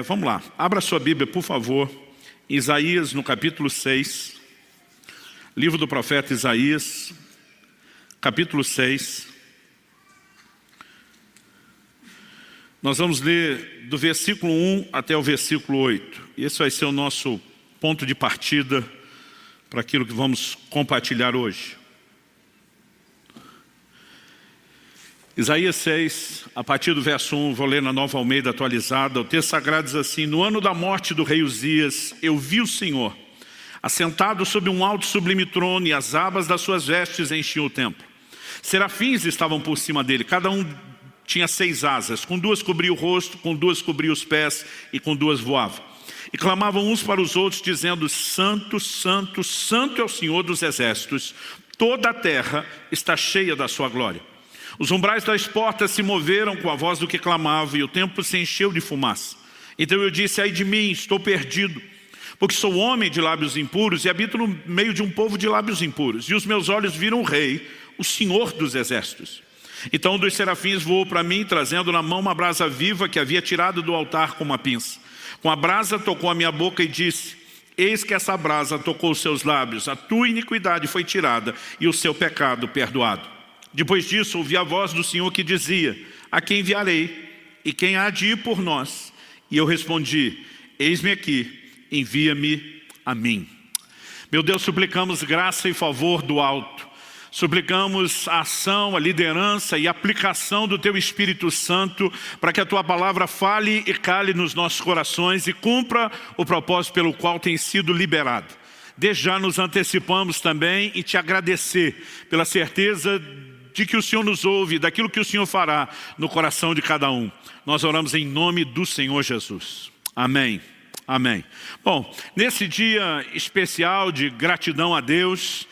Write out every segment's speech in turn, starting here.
Vamos lá, abra sua Bíblia, por favor, Isaías no capítulo 6, livro do profeta Isaías, capítulo 6. Nós vamos ler do versículo 1 até o versículo 8. Esse vai ser o nosso ponto de partida para aquilo que vamos compartilhar hoje. Isaías 6, a partir do verso 1, vou ler na Nova Almeida atualizada. O texto sagrado diz assim: no ano da morte do rei Uzias, eu vi o Senhor, assentado sobre um alto e sublime trono, e as abas das suas vestes enchiam o templo. Serafins estavam por cima dele, cada um tinha 6 asas, com 2 cobria o rosto, com 2 cobria os pés, e com 2 voava. E clamavam uns para os outros, dizendo: Santo, Santo, Santo é o Senhor dos exércitos, toda a terra está cheia da sua glória. Os umbrais das portas se moveram com a voz do que clamava, e o templo se encheu de fumaça. Então eu disse: ai de mim, estou perdido, porque sou homem de lábios impuros e habito no meio de um povo de lábios impuros. E os meus olhos viram o rei, o Senhor dos exércitos. Então um dos serafins voou para mim, trazendo na mão uma brasa viva que havia tirado do altar com uma pinça. Com a brasa tocou a minha boca e disse: eis que essa brasa tocou os seus lábios, a tua iniquidade foi tirada e o seu pecado perdoado. Depois disso ouvi a voz do Senhor que dizia: a quem enviarei? E quem há de ir por nós? E eu respondi: eis-me aqui, envia-me a mim. Meu Deus, suplicamos graça e favor do alto. Suplicamos a ação, a liderança e a aplicação do Teu Espírito Santo para que a Tua palavra fale e cale nos nossos corações e cumpra o propósito pelo qual tem sido liberado. Desde já nos antecipamos também e Te agradecer pela certeza de que o Senhor nos ouve, daquilo que o Senhor fará no coração de cada um. Nós oramos em nome do Senhor Jesus. Amém. Amém. Bom, nesse dia especial de gratidão a Deus,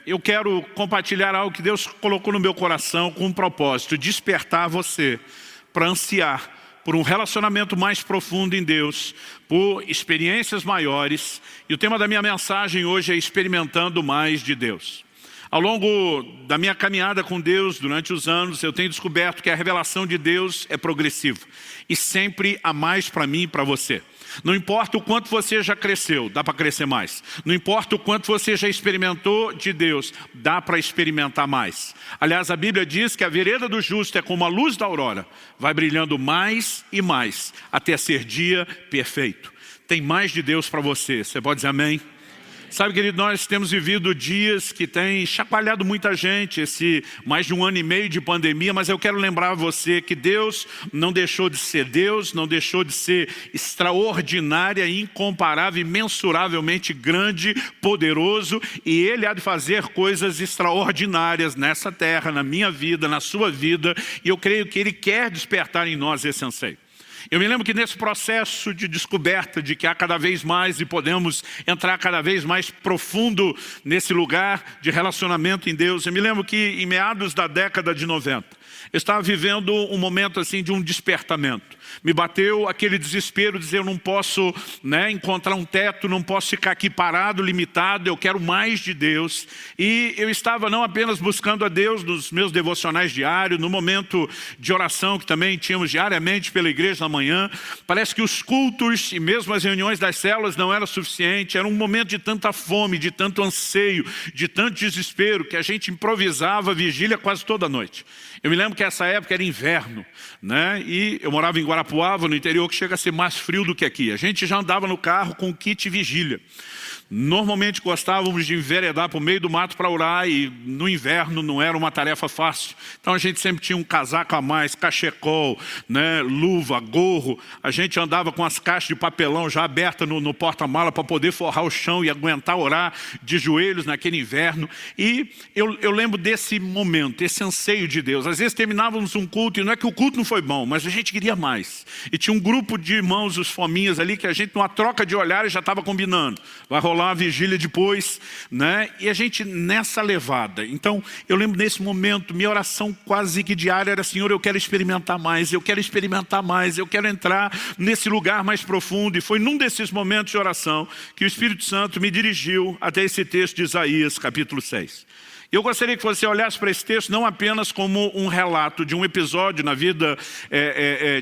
eu quero compartilhar algo que Deus colocou no meu coração com um propósito: despertar você para ansiar por um relacionamento mais profundo em Deus, por experiências maiores. E o tema da minha mensagem hoje é experimentando mais de Deus. Ao longo da minha caminhada com Deus, durante os anos, eu tenho descoberto que a revelação de Deus é progressiva. E sempre há mais para mim e para você. Não importa o quanto você já cresceu, dá para crescer mais. Não importa o quanto você já experimentou de Deus, dá para experimentar mais. Aliás, a Bíblia diz que a vereda do justo é como a luz da aurora. Vai brilhando mais e mais, até ser dia perfeito. Tem mais de Deus para você. Você pode dizer amém? Sabe, querido, nós temos vivido dias que têm chacoalhado muita gente, esse mais de 1 ano e meio de pandemia, mas eu quero lembrar a você que Deus não deixou de ser Deus, não deixou de ser extraordinária, incomparável, imensuravelmente grande, poderoso, e Ele há de fazer coisas extraordinárias nessa terra, na minha vida, na sua vida, e eu creio que Ele quer despertar em nós esse anseio. Eu me lembro que nesse processo de descoberta de que há cada vez mais e podemos entrar cada vez mais profundo nesse lugar de relacionamento em Deus, eu me lembro que em meados da década de 90, eu estava vivendo um momento assim de um despertamento. Me bateu aquele desespero de dizer: eu não posso encontrar um teto, não posso ficar aqui parado, limitado, eu quero mais de Deus. E eu estava não apenas buscando a Deus nos meus devocionais diários, no momento de oração que também tínhamos diariamente pela igreja na manhã. Parece que os cultos e mesmo as reuniões das células não eram suficientes. Era um momento de tanta fome, de tanto anseio, de tanto desespero, que a gente improvisava a vigília quase toda noite. Eu me lembro que essa época era inverno, e eu morava em Guarapuava, no interior, que chega a ser mais frio do que aqui. A gente já andava no carro com kit vigília. Normalmente gostávamos de enveredar para o meio do mato para orar, e no inverno não era uma tarefa fácil. Então a gente sempre tinha um casaco a mais, cachecol, luva, gorro. A gente andava com as caixas de papelão já abertas no porta-mala para poder forrar o chão e aguentar orar de joelhos naquele inverno. E eu lembro desse momento, esse anseio de Deus. Às vezes terminávamos um culto, e não é que o culto não foi bom, mas a gente queria mais. E tinha um grupo de irmãos, os fominhas ali, que a gente numa troca de olhares já estava combinando. Vai rolar uma vigília depois, e a gente nessa levada. Então eu lembro nesse momento, minha oração quase que diária era: Senhor, eu quero experimentar mais, eu quero experimentar mais, eu quero entrar nesse lugar mais profundo. E foi num desses momentos de oração que o Espírito Santo me dirigiu até esse texto de Isaías capítulo 6. Eu gostaria que você olhasse para esse texto não apenas como um relato de um episódio na vida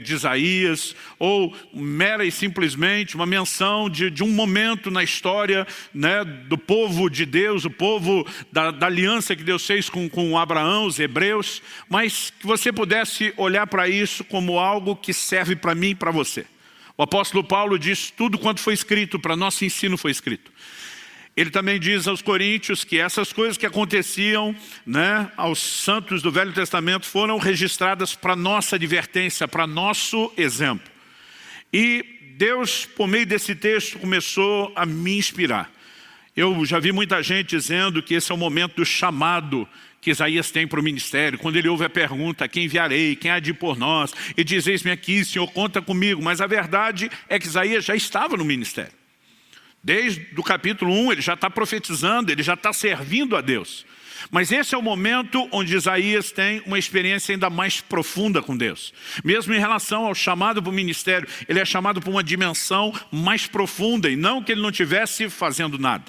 de Isaías, ou mera e simplesmente uma menção de um momento na história, né, do povo de Deus, o povo da aliança que Deus fez com Abraão, os hebreus, mas que você pudesse olhar para isso como algo que serve para mim e para você. O apóstolo Paulo diz: tudo quanto foi escrito para nosso ensino foi escrito. Ele também diz aos coríntios que essas coisas que aconteciam, né, aos santos do Velho Testamento foram registradas para nossa advertência, para nosso exemplo. E Deus, por meio desse texto, começou a me inspirar. Eu já vi muita gente dizendo que esse é o momento do chamado que Isaías tem para o ministério, quando ele ouve a pergunta: quem enviarei, quem há de ir por nós? E diz: eis-me aqui, Senhor, conta comigo. Mas a verdade é que Isaías já estava no ministério. Desde o capítulo 1 ele já está profetizando, ele já está servindo a Deus. Mas esse é o momento onde Isaías tem uma experiência ainda mais profunda com Deus. Mesmo em relação ao chamado para o ministério, ele é chamado para uma dimensão mais profunda, e não que ele não estivesse fazendo nada.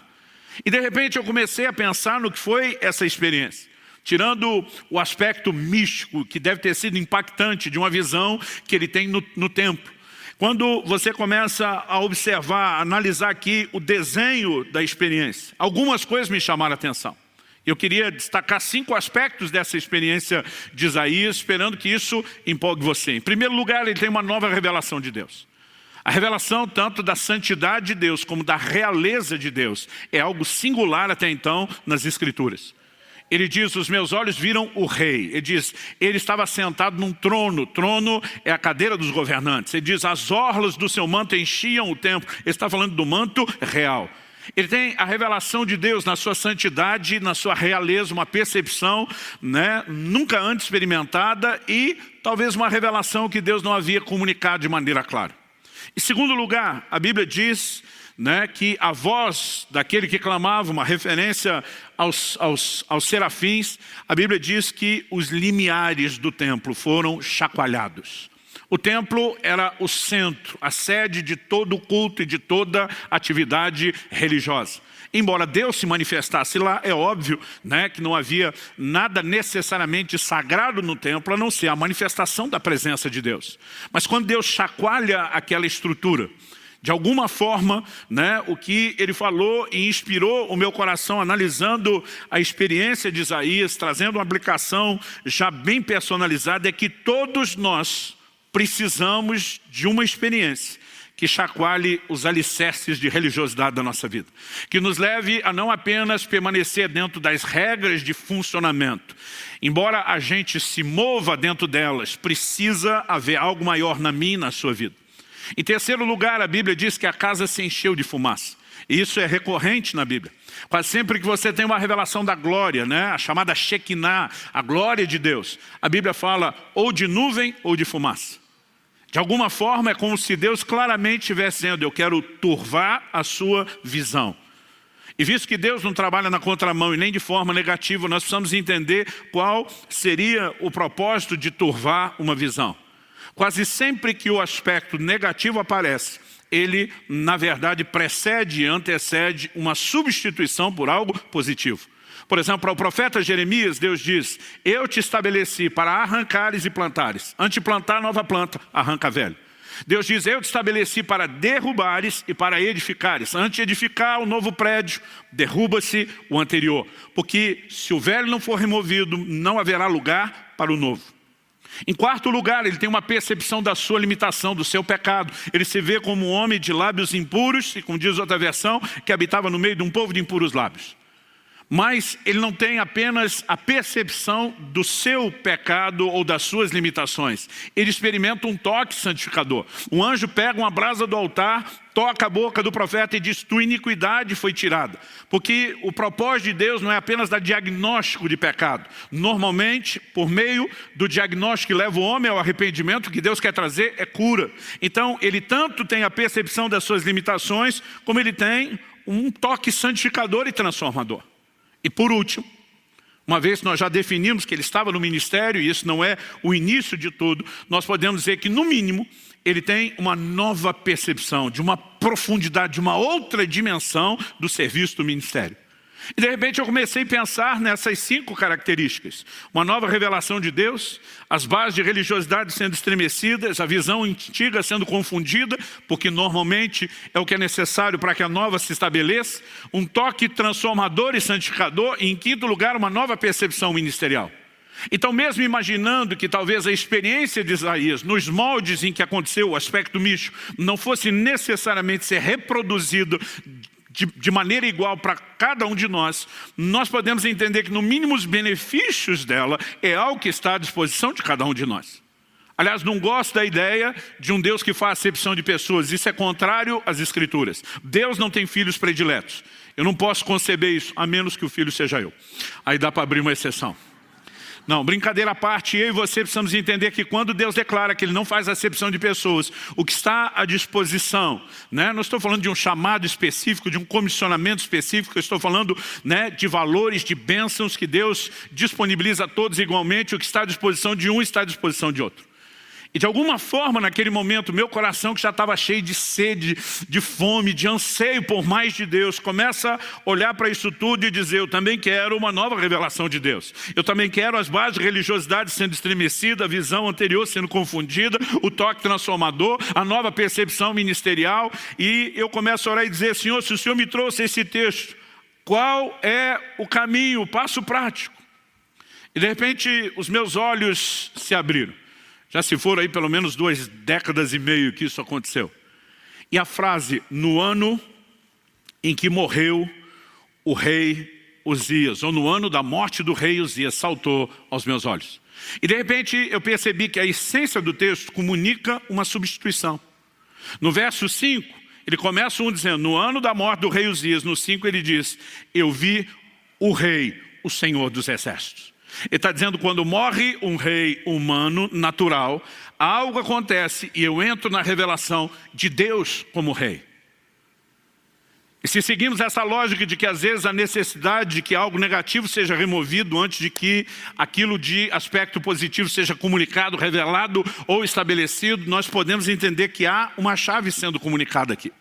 E de repente eu comecei a pensar no que foi essa experiência. Tirando o aspecto místico, que deve ter sido impactante, de uma visão que ele tem no templo. Quando você começa a observar, a analisar aqui o desenho da experiência, algumas coisas me chamaram a atenção. Eu queria destacar 5 aspectos dessa experiência de Isaías, esperando que isso empolgue você. Em primeiro lugar, ele tem uma nova revelação de Deus. A revelação tanto da santidade de Deus como da realeza de Deus é algo singular até então nas Escrituras. Ele diz: os meus olhos viram o rei. Ele diz: ele estava sentado num trono. Trono é a cadeira dos governantes. Ele diz: as orlas do seu manto enchiam o templo. Ele está falando do manto real. Ele tem a revelação de Deus na sua santidade, na sua realeza, uma percepção, né, nunca antes experimentada, e talvez uma revelação que Deus não havia comunicado de maneira clara. Em segundo lugar, a Bíblia diz, né, que a voz daquele que clamava, uma referência aos serafins, a Bíblia diz que os limiares do templo foram chacoalhados. O templo era o centro, a sede de todo o culto e de toda atividade religiosa. Embora Deus se manifestasse lá, é óbvio, né, que não havia nada necessariamente sagrado no templo, a não ser a manifestação da presença de Deus. Mas quando Deus chacoalha aquela estrutura, de alguma forma, né, o que ele falou e inspirou o meu coração, analisando a experiência de Isaías, trazendo uma aplicação já bem personalizada, é que todos nós precisamos de uma experiência que chacoalhe os alicerces de religiosidade da nossa vida. Que nos leve a não apenas permanecer dentro das regras de funcionamento. Embora a gente se mova dentro delas, precisa haver algo maior na minha e na sua vida. Em terceiro lugar, a Bíblia diz que a casa se encheu de fumaça. E isso é recorrente na Bíblia. Quase sempre que você tem uma revelação da glória, né, a chamada Shekinah, a glória de Deus, a Bíblia fala ou de nuvem ou de fumaça. De alguma forma é como se Deus claramente estivesse dizendo: eu quero turvar a sua visão. E visto que Deus não trabalha na contramão e nem de forma negativa, nós precisamos entender qual seria o propósito de turvar uma visão. Quase sempre que o aspecto negativo aparece, ele, na verdade, precede e antecede uma substituição por algo positivo. Por exemplo, para o profeta Jeremias, Deus diz: eu te estabeleci para arrancares e plantares. Antes de plantar nova planta, arranca velho. Deus diz: eu te estabeleci para derrubares e para edificares. Antes de edificar o novo prédio, derruba-se o anterior. Porque se o velho não for removido, não haverá lugar para o novo. Em quarto lugar, ele tem uma percepção da sua limitação, do seu pecado. Ele se vê como um homem de lábios impuros, e como diz outra versão, que habitava no meio de um povo de impuros lábios. Mas ele não tem apenas a percepção do seu pecado ou das suas limitações. Ele experimenta um toque santificador. Um anjo pega uma brasa do altar, toca a boca do profeta e diz: tua iniquidade foi tirada. Porque o propósito de Deus não é apenas dar diagnóstico de pecado. Normalmente, por meio do diagnóstico que leva o homem ao arrependimento, o que Deus quer trazer é cura. Então, ele tanto tem a percepção das suas limitações, como ele tem um toque santificador e transformador. E por último, uma vez que nós já definimos que ele estava no ministério, e isso não é o início de tudo, nós podemos dizer que, no mínimo, ele tem uma nova percepção, de uma profundidade, de uma outra dimensão do serviço do ministério. E de repente eu comecei a pensar nessas 5 características. Uma nova revelação de Deus, as bases de religiosidade sendo estremecidas, a visão antiga sendo confundida, porque normalmente é o que é necessário para que a nova se estabeleça, um toque transformador e santificador, e em quinto lugar, uma nova percepção ministerial. Então, mesmo imaginando que talvez a experiência de Isaías, nos moldes em que aconteceu o aspecto místico, não fosse necessariamente ser reproduzido de maneira igual para cada um de nós, nós podemos entender que no mínimo os benefícios dela é algo que está à disposição de cada um de nós. Aliás, não gosto da ideia de um Deus que faz acepção de pessoas. Isso é contrário às Escrituras. Deus não tem filhos prediletos. Eu não posso conceber isso, a menos que o filho seja eu. Aí dá para abrir uma exceção. Não, brincadeira à parte, eu e você precisamos entender que quando Deus declara que Ele não faz acepção de pessoas, o que está à disposição, né? Não estou falando de um chamado específico, de um comissionamento específico, eu estou falando, né, de valores, de bênçãos que Deus disponibiliza a todos igualmente, o que está à disposição de um está à disposição de outro. E de alguma forma, naquele momento, meu coração que já estava cheio de sede, de fome, de anseio por mais de Deus, começa a olhar para isso tudo e dizer, eu também quero uma nova revelação de Deus. Eu também quero as bases de religiosidade sendo estremecida, a visão anterior sendo confundida, o toque transformador, a nova percepção ministerial. E eu começo a orar e dizer, Senhor, se o Senhor me trouxe esse texto, qual é o caminho, o passo prático? E de repente, os meus olhos se abriram. Já se foram aí pelo menos 2 décadas e meia que isso aconteceu. E a frase, no ano em que morreu o rei Uzias, ou no ano da morte do rei Uzias, saltou aos meus olhos. E de repente eu percebi que a essência do texto comunica uma substituição. No verso 5, ele começa dizendo, no ano da morte do rei Uzias, no 5 ele diz, eu vi o rei, o Senhor dos exércitos. Ele está dizendo, quando morre um rei humano, natural, algo acontece e eu entro na revelação de Deus como rei. E se seguimos essa lógica de que às vezes a necessidade de que algo negativo seja removido antes de que aquilo de aspecto positivo seja comunicado, revelado ou estabelecido, nós podemos entender que há uma chave sendo comunicada aqui.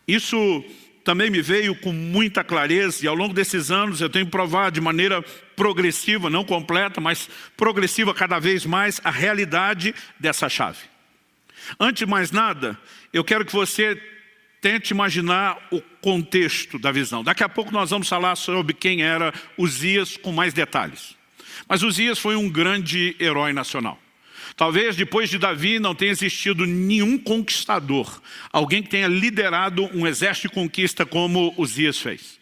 Isso também me veio com muita clareza e ao longo desses anos eu tenho provado de maneira progressiva, não completa, mas progressiva cada vez mais a realidade dessa chave. Antes de mais nada, eu quero que você tente imaginar o contexto da visão. Daqui a pouco nós vamos falar sobre quem era Uzias com mais detalhes. Mas Uzias foi um grande herói nacional. Talvez depois de Davi não tenha existido nenhum conquistador, alguém que tenha liderado um exército de conquista como Uzias fez.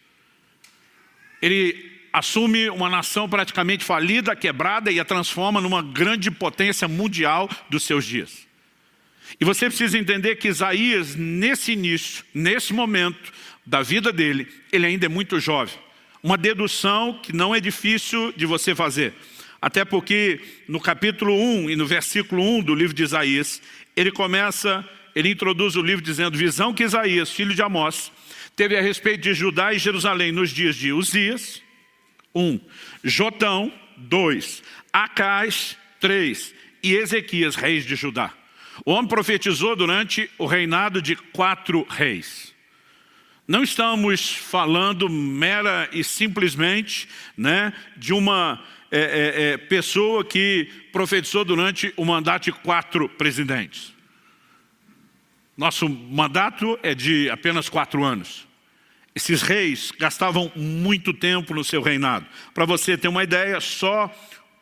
Ele assume uma nação praticamente falida, quebrada e a transforma numa grande potência mundial dos seus dias. E você precisa entender que Isaías, nesse início, nesse momento da vida dele, ele ainda é muito jovem. Uma dedução que não é difícil de você fazer. Até porque no capítulo 1 e no versículo 1 do livro de Isaías, ele introduz o livro dizendo, visão que Isaías, filho de Amós, teve a respeito de Judá e Jerusalém nos dias de Uzias, 1, Jotão, 2, Acais, 3 e Ezequias, reis de Judá. O homem profetizou durante o reinado de 4 reis. Não estamos falando mera e simplesmente, né, de uma pessoa que profetizou durante o mandato de 4 presidentes. Nosso mandato é de apenas 4 anos. Esses reis gastavam muito tempo no seu reinado. Para você ter uma ideia, só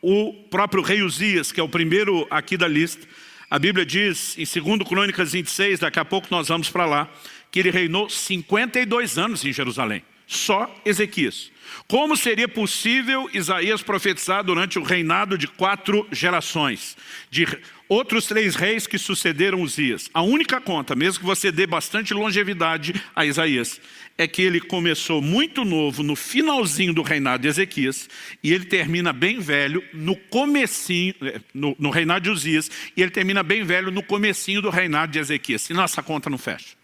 o próprio rei Uzias, que é o primeiro aqui da lista, a Bíblia diz, em 2 Crônicas 26, daqui a pouco nós vamos para lá, que ele reinou 52 anos em Jerusalém. Só Ezequias. Como seria possível Isaías profetizar durante o reinado de 4 gerações? De outros 3 reis que sucederam Uzias. A única conta, mesmo que você dê bastante longevidade a Isaías, é que ele começou muito novo no finalzinho do reinado de Ezequias e ele termina bem velho no comecinho, no reinado de Uzias, e ele termina bem velho no comecinho do reinado de Ezequias. Senão essa conta não fecha.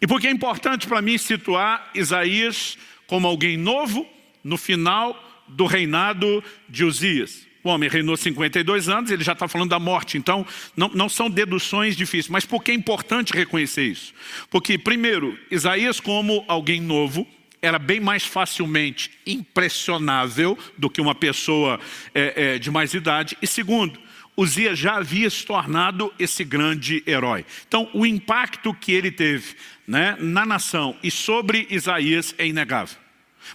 E por que é importante para mim situar Isaías como alguém novo no final do reinado de Uzias? O homem reinou 52 anos, ele já está falando da morte, então não são deduções difíceis. Mas por que é importante reconhecer isso? Porque, primeiro, Isaías como alguém novo, era bem mais facilmente impressionável do que uma pessoa de mais idade. E segundo, Uzias já havia se tornado esse grande herói. Então, o impacto que ele teve, né, na nação e sobre Isaías é inegável.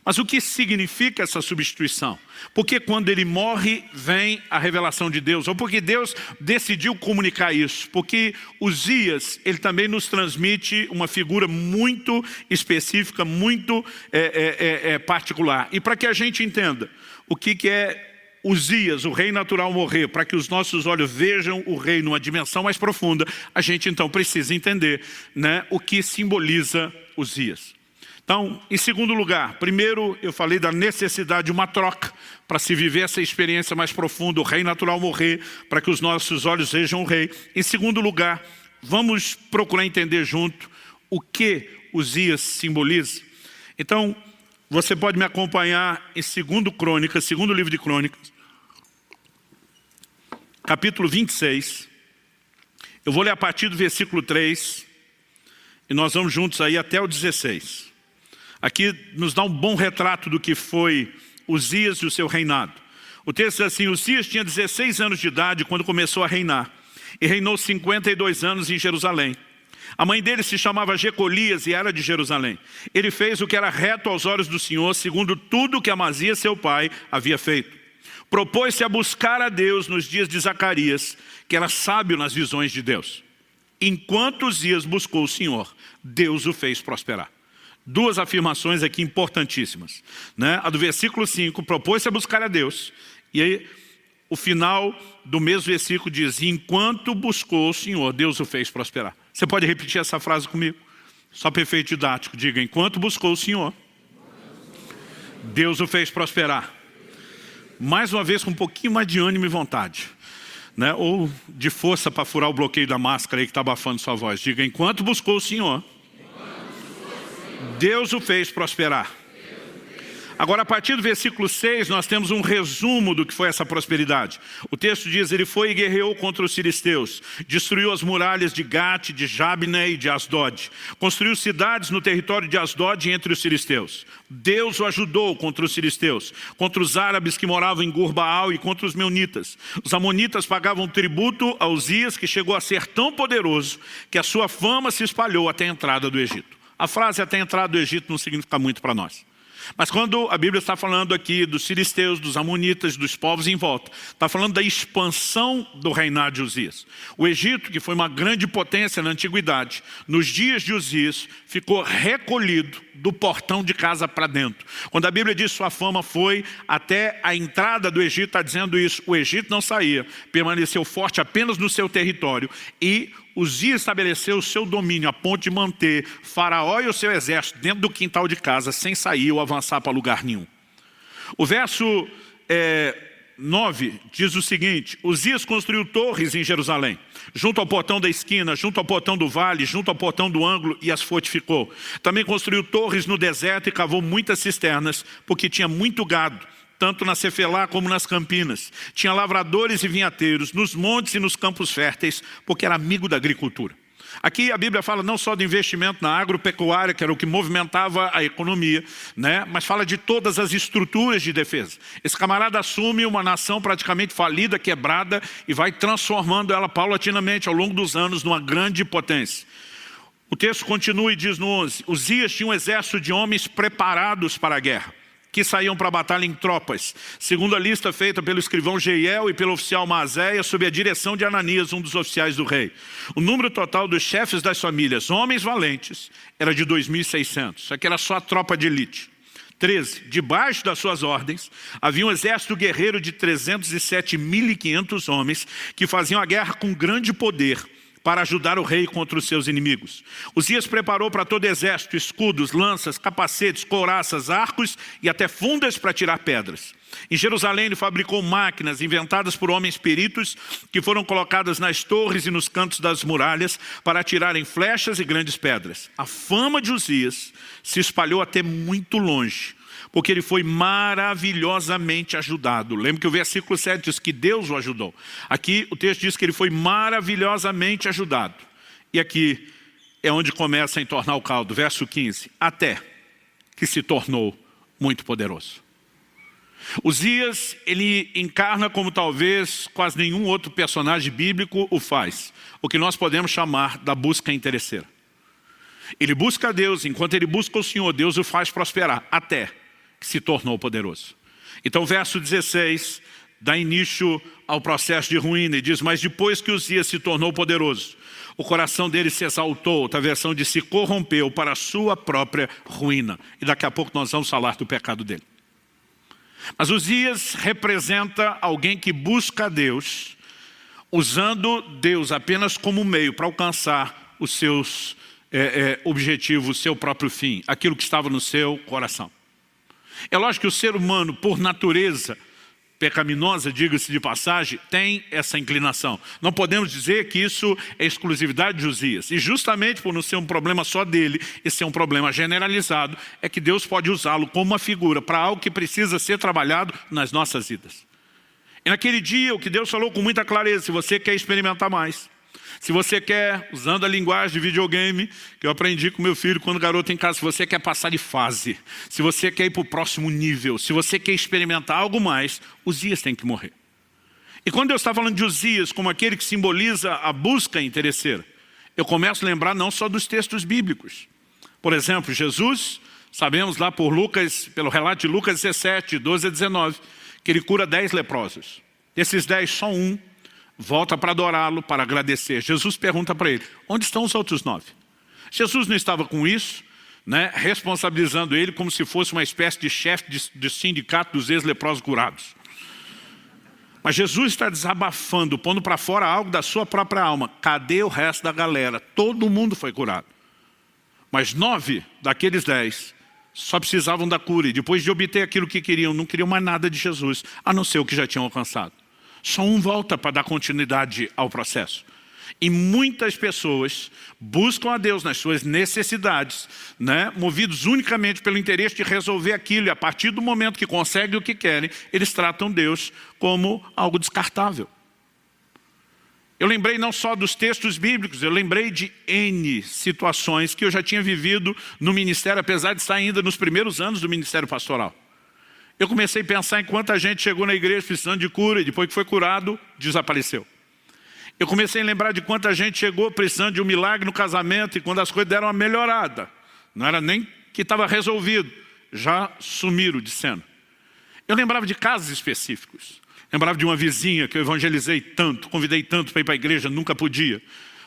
Mas o que significa essa substituição? Porque quando ele morre, vem a revelação de Deus, ou porque Deus decidiu comunicar isso? Porque Uzias, ele também nos transmite uma figura muito específica, muito particular. E para que a gente entenda o que é Uzias, o rei natural, morrer, para que os nossos olhos vejam o rei numa dimensão mais profunda, a gente então precisa entender, né, o que simboliza Uzias. Então, em segundo lugar, primeiro eu falei da necessidade de uma troca para se viver essa experiência mais profunda, o rei natural morrer, para que os nossos olhos vejam o rei. Em segundo lugar, vamos procurar entender junto o que Uzias simboliza. Então, você pode me acompanhar em 2 Crônicas, segundo livro de Crônicas, capítulo 26. Eu vou ler a partir do versículo 3 e nós vamos juntos aí até o 16. Aqui nos dá um bom retrato do que foi Uzias e o seu reinado. O texto diz assim: Uzias tinha 16 anos de idade quando começou a reinar, e reinou 52 anos em Jerusalém. A mãe dele se chamava Jecolias e era de Jerusalém. Ele fez o que era reto aos olhos do Senhor, segundo tudo que Amazias, seu pai, havia feito. Propôs-se a buscar a Deus nos dias de Zacarias, que era sábio nas visões de Deus. Enquanto Uzias buscou o Senhor, Deus o fez prosperar. Duas afirmações aqui importantíssimas, né? A do versículo 5, propôs-se a buscar a Deus. E aí, o final do mesmo versículo diz: enquanto buscou o Senhor, Deus o fez prosperar. Você pode repetir essa frase comigo? Só para efeito didático, diga: enquanto buscou o Senhor, Deus o fez prosperar. Mais uma vez, com um pouquinho mais de ânimo e vontade, né? Ou de força para furar o bloqueio da máscara aí que está abafando sua voz. Diga: enquanto buscou o Senhor, Deus o fez prosperar. Agora, a partir do versículo 6, nós temos um resumo do que foi essa prosperidade. O texto diz: ele foi e guerreou contra os filisteus, destruiu as muralhas de Gate, de Jabne e de Asdod, construiu cidades no território de Asdod entre os filisteus. Deus o ajudou contra os filisteus, contra os árabes que moravam em Gur-Baal e contra os meunitas. Os amonitas pagavam tributo a Uzias, que chegou a ser tão poderoso que a sua fama se espalhou até a entrada do Egito. A frase até a entrada do Egito não significa muito para nós. Mas quando a Bíblia está falando aqui dos filisteus, dos amonitas, dos povos em volta, está falando da expansão do reinado de Uzias. O Egito, que foi uma grande potência na antiguidade, nos dias de Uzias, ficou recolhido do portão de casa para dentro. Quando a Bíblia diz sua fama foi até a entrada do Egito, está dizendo isso: o Egito não saía, permaneceu forte apenas no seu território, e Uzias estabeleceu o seu domínio a ponto de manter Faraó e o seu exército dentro do quintal de casa, sem sair ou avançar para lugar nenhum. O verso 9 diz o seguinte: Uzias construiu torres em Jerusalém, junto ao portão da esquina, junto ao portão do vale, junto ao portão do ângulo, e as fortificou. Também construiu torres no deserto e cavou muitas cisternas, porque tinha muito gado, tanto na Cefelá como nas campinas. Tinha lavradores e vinhateiros, nos montes e nos campos férteis, porque era amigo da agricultura. Aqui a Bíblia fala não só do investimento na agropecuária, que era o que movimentava a economia, né? Mas fala de todas as estruturas de defesa. Esse camarada assume uma nação praticamente falida, quebrada, e vai transformando ela paulatinamente ao longo dos anos numa grande potência. O texto continua e diz no 11: Uzias tinha um exército de homens preparados para a guerra, que saíam para a batalha em tropas, segundo a lista feita pelo escrivão Jeiel e pelo oficial Maazéia, sob a direção de Ananias, um dos oficiais do rei. O número total dos chefes das famílias, homens valentes, era de 2.600. Isso aqui era só a tropa de elite. 13. Debaixo das suas ordens, havia um exército guerreiro de 307.500 homens, que faziam a guerra com grande poder, para ajudar o rei contra os seus inimigos. Uzias preparou para todo exército escudos, lanças, capacetes, couraças, arcos e até fundas para tirar pedras. Em Jerusalém ele fabricou máquinas inventadas por homens peritos, que foram colocadas nas torres e nos cantos das muralhas para atirarem flechas e grandes pedras. A fama de Uzias se espalhou até muito longe, porque ele foi maravilhosamente ajudado. Lembra que o versículo 7 diz que Deus o ajudou. Aqui o texto diz que ele foi maravilhosamente ajudado. E aqui é onde começa a entornar o caldo. Verso 15. Até que se tornou muito poderoso. Uzias, ele encarna como talvez quase nenhum outro personagem bíblico o faz, o que nós podemos chamar da busca interesseira. Ele busca a Deus, enquanto ele busca o Senhor, Deus o faz prosperar, até que se tornou poderoso. Então o verso 16 dá início ao processo de ruína e diz: mas depois que Uzias se tornou poderoso, o coração dele se exaltou, outra versão diz, se corrompeu para a sua própria ruína. E daqui a pouco nós vamos falar do pecado dele. Mas Uzias representa alguém que busca a Deus, usando Deus apenas como meio para alcançar os seus objetivos, o seu próprio fim, aquilo que estava no seu coração. É lógico que o ser humano, por natureza pecaminosa, diga-se de passagem, tem essa inclinação. Não podemos dizer que isso é exclusividade de Uzias. E justamente por não ser um problema só dele, e ser um problema generalizado, é que Deus pode usá-lo como uma figura para algo que precisa ser trabalhado nas nossas vidas. E naquele dia, o que Deus falou com muita clareza: se você quer experimentar mais, se você quer, usando a linguagem de videogame, que eu aprendi com meu filho quando garoto em casa, se você quer passar de fase, se você quer ir para o próximo nível, se você quer experimentar algo mais, Uzias tem que morrer. E quando eu estava falando de Uzias como aquele que simboliza a busca interesseira, eu começo a lembrar não só dos textos bíblicos. Por exemplo, Jesus, sabemos lá por Lucas, pelo relato de Lucas 17, 12 a 19, que ele cura 10 leprosos. Desses 10, só um volta para adorá-lo, para agradecer. Jesus pergunta para ele: onde estão os outros 9? Jesus não estava com isso, responsabilizando ele como se fosse uma espécie de chefe de sindicato dos ex-leprosos curados. Mas Jesus está desabafando, pondo para fora algo da sua própria alma. Cadê o resto da galera? Todo mundo foi curado. Mas 9 daqueles 10 só precisavam da cura. E depois de obter aquilo que queriam, não queriam mais nada de Jesus, a não ser o que já tinham alcançado. Só um volta para dar continuidade ao processo. E muitas pessoas buscam a Deus nas suas necessidades, movidos unicamente pelo interesse de resolver aquilo. E a partir do momento que conseguem o que querem, eles tratam Deus como algo descartável. Eu lembrei não só dos textos bíblicos, eu lembrei de N situações que eu já tinha vivido no ministério, apesar de estar ainda nos primeiros anos do ministério pastoral. Eu comecei a pensar em quanta gente chegou na igreja precisando de cura e depois que foi curado, desapareceu. Eu comecei a lembrar de quanta gente chegou precisando de um milagre no casamento e quando as coisas deram uma melhorada, não era nem que estava resolvido, já sumiram de cena. Eu lembrava de casos específicos. Lembrava de uma vizinha que eu evangelizei tanto, convidei tanto para ir para a igreja, nunca podia.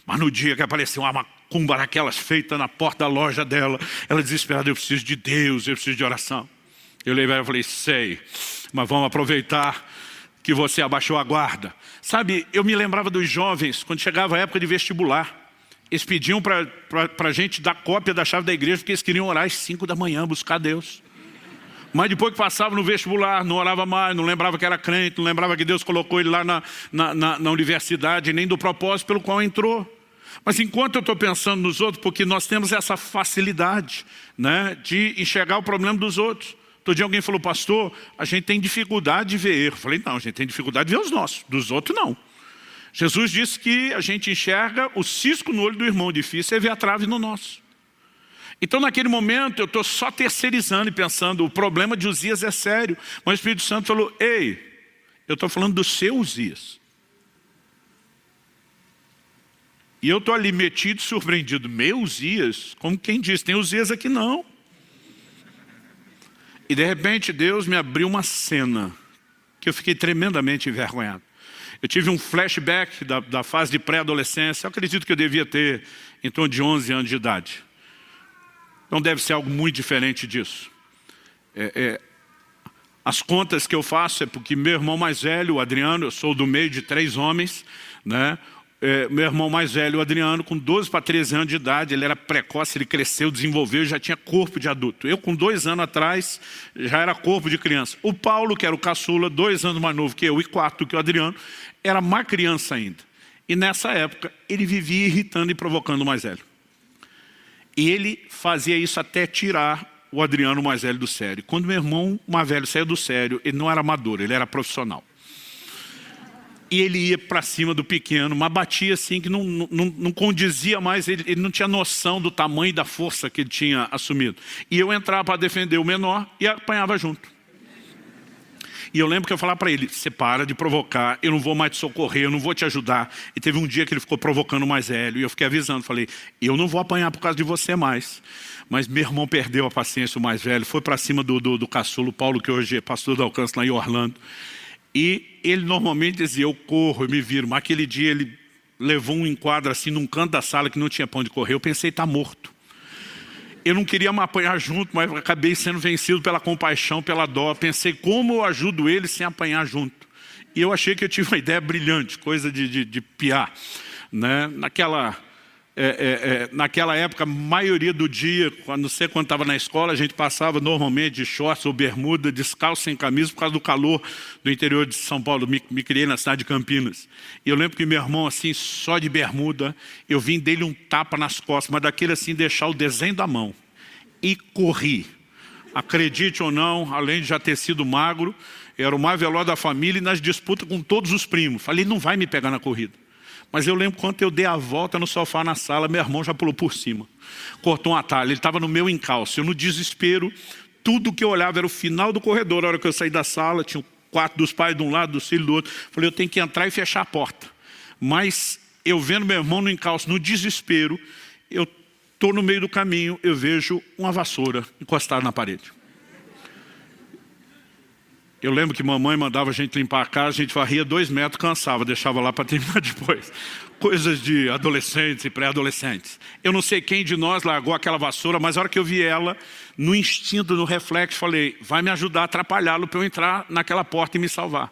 Mas no dia que apareceu uma macumba daquelas feita na porta da loja dela, ela desesperada: eu preciso de Deus, eu preciso de oração. Eu levei e falei: sei, mas vamos aproveitar que você abaixou a guarda. Sabe, eu me lembrava dos jovens, quando chegava a época de vestibular, eles pediam para a gente dar cópia da chave da igreja, porque eles queriam orar às 5 da manhã, buscar Deus. Mas depois que passava no vestibular, não orava mais, não lembrava que era crente, não lembrava que Deus colocou ele lá na universidade, nem do propósito pelo qual entrou. Mas enquanto eu estou pensando nos outros, porque nós temos essa facilidade de enxergar o problema dos outros. Todo dia alguém falou: pastor, a gente tem dificuldade de ver erro. Eu falei: não, a gente tem dificuldade de ver os nossos, dos outros não. Jesus disse que a gente enxerga o cisco no olho do irmão, difícil é ver a trave no nosso. Então naquele momento eu estou só terceirizando e pensando: o problema de Uzias é sério. Mas o Espírito Santo falou: ei, eu estou falando do seu Uzias. E eu estou ali metido, surpreendido. Meu Uzias? Como quem diz, tem Uzias aqui não. E de repente Deus me abriu uma cena que eu fiquei tremendamente envergonhado. Eu tive um flashback da fase de pré-adolescência. Eu acredito que eu devia ter em torno de 11 anos de idade. Não deve ser algo muito diferente disso. As contas que eu faço é porque meu irmão mais velho, o Adriano, eu sou do meio de 3 homens, meu irmão mais velho, o Adriano, com 12 para 13 anos de idade, ele era precoce, ele cresceu, desenvolveu, já tinha corpo de adulto. Eu, com 2 anos atrás, já era corpo de criança. O Paulo, que era o caçula, 2 anos mais novo que eu e 4 que o Adriano, era mais criança ainda. E nessa época, ele vivia irritando e provocando o mais velho. E ele fazia isso até tirar o Adriano mais velho do sério. Quando meu irmão mais velho saiu do sério, ele não era amador, ele era profissional. E ele ia para cima do pequeno, mas batia assim que não condizia mais, ele não tinha noção do tamanho e da força que ele tinha assumido. E eu entrava para defender o menor e apanhava junto. E eu lembro que eu falava para ele, você para de provocar, eu não vou mais te socorrer, eu não vou te ajudar. E teve um dia que ele ficou provocando o mais velho, e eu fiquei avisando, falei, eu não vou apanhar por causa de você mais. Mas meu irmão perdeu a paciência, o mais velho, foi para cima do caçulo, Paulo, que hoje é pastor do Alcance lá em Orlando. E ele normalmente dizia, eu corro, eu me viro. Mas aquele dia ele levou um enquadro assim num canto da sala que não tinha pra onde correr. Eu pensei, está morto. Eu não queria me apanhar junto, mas acabei sendo vencido pela compaixão, pela dó. Pensei, como eu ajudo ele sem apanhar junto? E eu achei que eu tive uma ideia brilhante, coisa de piar. Né? Naquela época, a maioria do dia, não sei quando estava na escola, a gente passava normalmente de shorts ou bermuda, descalço, sem camisa, por causa do calor do interior de São Paulo. Me criei na cidade de Campinas. E eu lembro que meu irmão, assim, só de bermuda, eu vim dele um tapa nas costas, mas daquele assim, deixar o desenho da mão. E corri. Acredite ou não, além de já ter sido magro, era o mais veloz da família e nas disputas com todos os primos. Falei, não vai me pegar na corrida. Mas eu lembro quando eu dei a volta no sofá na sala, meu irmão já pulou por cima. Cortou um atalho, ele estava no meu encalço. Eu no desespero, tudo que eu olhava era o final do corredor. A hora que eu saí da sala, tinha o quarto dos pais de um lado, dos filhos do outro. Falei, eu tenho que entrar e fechar a porta. Mas eu vendo meu irmão no encalço, no desespero, eu estou no meio do caminho, eu vejo uma vassoura encostada na parede. Eu lembro que mamãe mandava a gente limpar a casa, a gente varria 2 metros, cansava, deixava lá para terminar depois. Coisas de adolescentes e pré-adolescentes. Eu não sei quem de nós largou aquela vassoura, mas a hora que eu vi ela, no instinto, no reflexo, falei, vai me ajudar a atrapalhá-lo para eu entrar naquela porta e me salvar.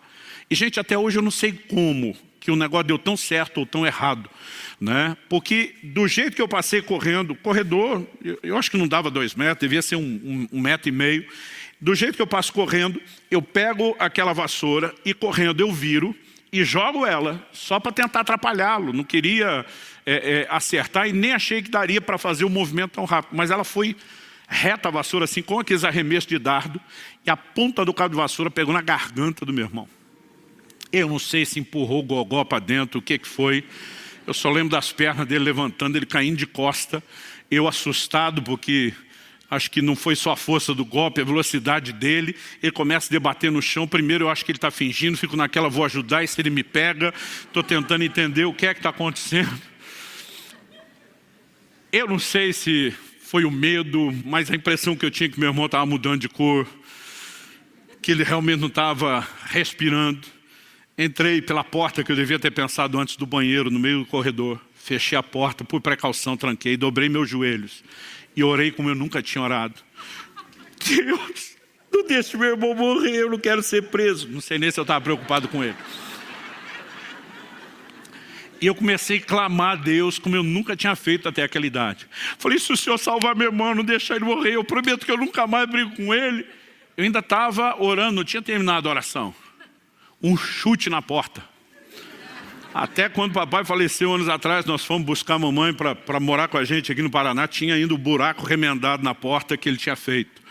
E, gente, até hoje eu não sei como que o negócio deu tão certo ou tão errado. Né? Porque do jeito que eu passei correndo, corredor, eu acho que não dava 2 metros, devia ser 1,5 metro. Do jeito que eu passo correndo, eu pego aquela vassoura e correndo eu viro e jogo ela só para tentar atrapalhá-lo. Não queria acertar e nem achei que daria para fazer o movimento tão rápido. Mas ela foi reta a vassoura assim, com aqueles arremessos de dardo, e a ponta do cabo de vassoura pegou na garganta do meu irmão. Eu não sei se empurrou o gogó para dentro, o que foi. Eu só lembro das pernas dele levantando, ele caindo de costa. Eu assustado porque acho que não foi só a força do golpe, a velocidade dele. Ele começa a debater no chão. Primeiro eu acho que ele está fingindo, fico naquela, vou ajudar, e se ele me pega, estou tentando entender o que é que está acontecendo. Eu não sei se foi o medo, mas a impressão que eu tinha que meu irmão estava mudando de cor, que ele realmente não estava respirando. Entrei pela porta que eu devia ter pensado antes do banheiro, no meio do corredor. Fechei a porta, por precaução, tranquei, dobrei meus joelhos. E orei como eu nunca tinha orado. Deus, não deixe meu irmão morrer, eu não quero ser preso. Não sei nem se eu estava preocupado com ele. E eu comecei a clamar a Deus como eu nunca tinha feito até aquela idade. Falei, se o Senhor salvar meu irmão, não deixar ele morrer, eu prometo que eu nunca mais brigo com ele. Eu ainda estava orando, não tinha terminado a oração. Um chute na porta. Até quando o papai faleceu anos atrás, nós fomos buscar a mamãe para morar com a gente aqui no Paraná, tinha ainda o buraco remendado na porta que ele tinha feito.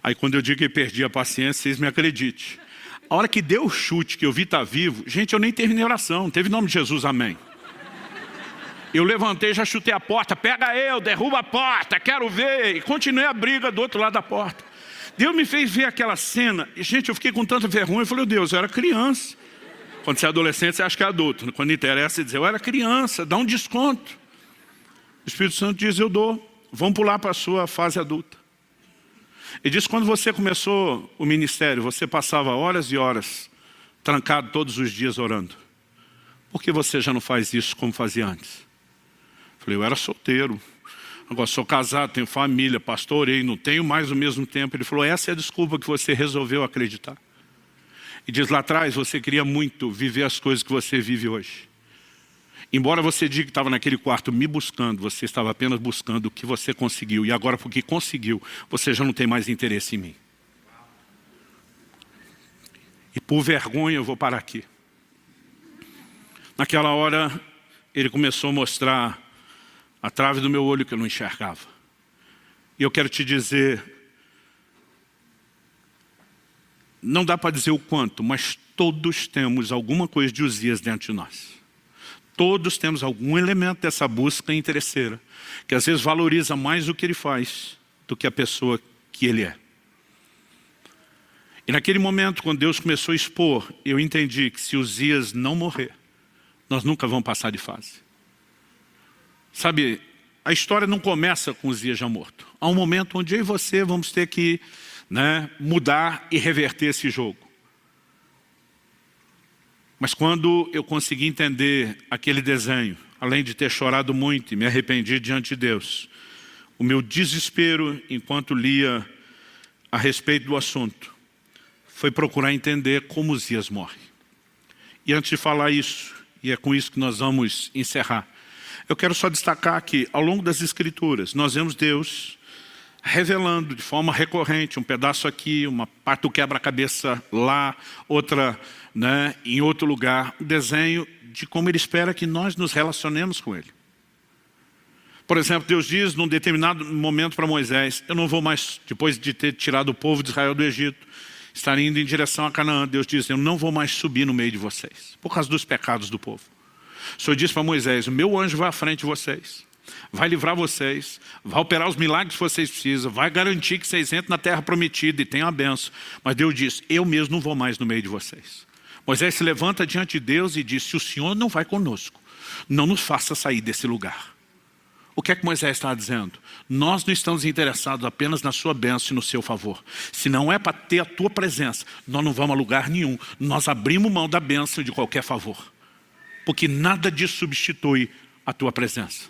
Aí quando eu digo que ele perdi a paciência, vocês me acreditem. A hora que deu o chute, que eu vi estar vivo, gente, eu nem terminei a oração, não teve nome de Jesus, amém. Eu levantei, já chutei a porta, pega eu, derruba a porta, quero ver. E continuei a briga do outro lado da porta. Deus me fez ver aquela cena, e gente, eu fiquei com tanta vergonha, eu falei, Deus, eu era criança. Quando você é adolescente, você acha que é adulto. Quando interessa, você diz, eu era criança, dá um desconto. O Espírito Santo diz, eu dou. Vamos pular para a sua fase adulta. E diz, quando você começou o ministério, você passava horas e horas, trancado todos os dias orando. Por que você já não faz isso como fazia antes? Falei, eu era solteiro. Agora sou casado, tenho família, pastorei, não tenho mais o mesmo tempo. Ele falou, essa é a desculpa que você resolveu acreditar. E diz, lá atrás você queria muito viver as coisas que você vive hoje. Embora você diga que estava naquele quarto me buscando, você estava apenas buscando o que você conseguiu. E agora porque conseguiu, você já não tem mais interesse em mim. E por vergonha eu vou parar aqui. Naquela hora ele começou a mostrar a trave do meu olho que eu não enxergava. E eu quero te dizer, não dá para dizer o quanto, mas todos temos alguma coisa de Uzias dentro de nós. Todos temos algum elemento dessa busca interesseira, que às vezes valoriza mais o que ele faz do que a pessoa que ele é. E naquele momento, quando Deus começou a expor, eu entendi que se Uzias não morrer, nós nunca vamos passar de fase. Sabe, a história não começa com Uzias já morto. Há um momento onde eu e você vamos ter que mudar e reverter esse jogo. Mas quando eu consegui entender aquele desenho, além de ter chorado muito e me arrependi diante de Deus, o meu desespero enquanto lia a respeito do assunto foi procurar entender como Uzias morre. E antes de falar isso, e é com isso que nós vamos encerrar, eu quero só destacar que ao longo das Escrituras nós vemos Deus revelando de forma recorrente um pedaço aqui, uma parte do quebra-cabeça lá, outra em outro lugar, um desenho de como Ele espera que nós nos relacionemos com Ele. Por exemplo, Deus diz num determinado momento para Moisés, eu não vou mais, depois de ter tirado o povo de Israel do Egito, estar indo em direção a Canaã, Deus diz, eu não vou mais subir no meio de vocês, por causa dos pecados do povo. O Senhor disse para Moisés, o meu anjo vai à frente de vocês, vai livrar vocês, vai operar os milagres que vocês precisam, vai garantir que vocês entrem na terra prometida e tenham a bênção. Mas Deus diz, eu mesmo não vou mais no meio de vocês. Moisés se levanta diante de Deus e diz, se o Senhor não vai conosco, não nos faça sair desse lugar. O que é que Moisés está dizendo? Nós não estamos interessados apenas na sua bênção e no seu favor. Se não é para ter a tua presença, nós não vamos a lugar nenhum. Nós abrimos mão da bênção e de qualquer favor. Porque nada disso substitui a tua presença.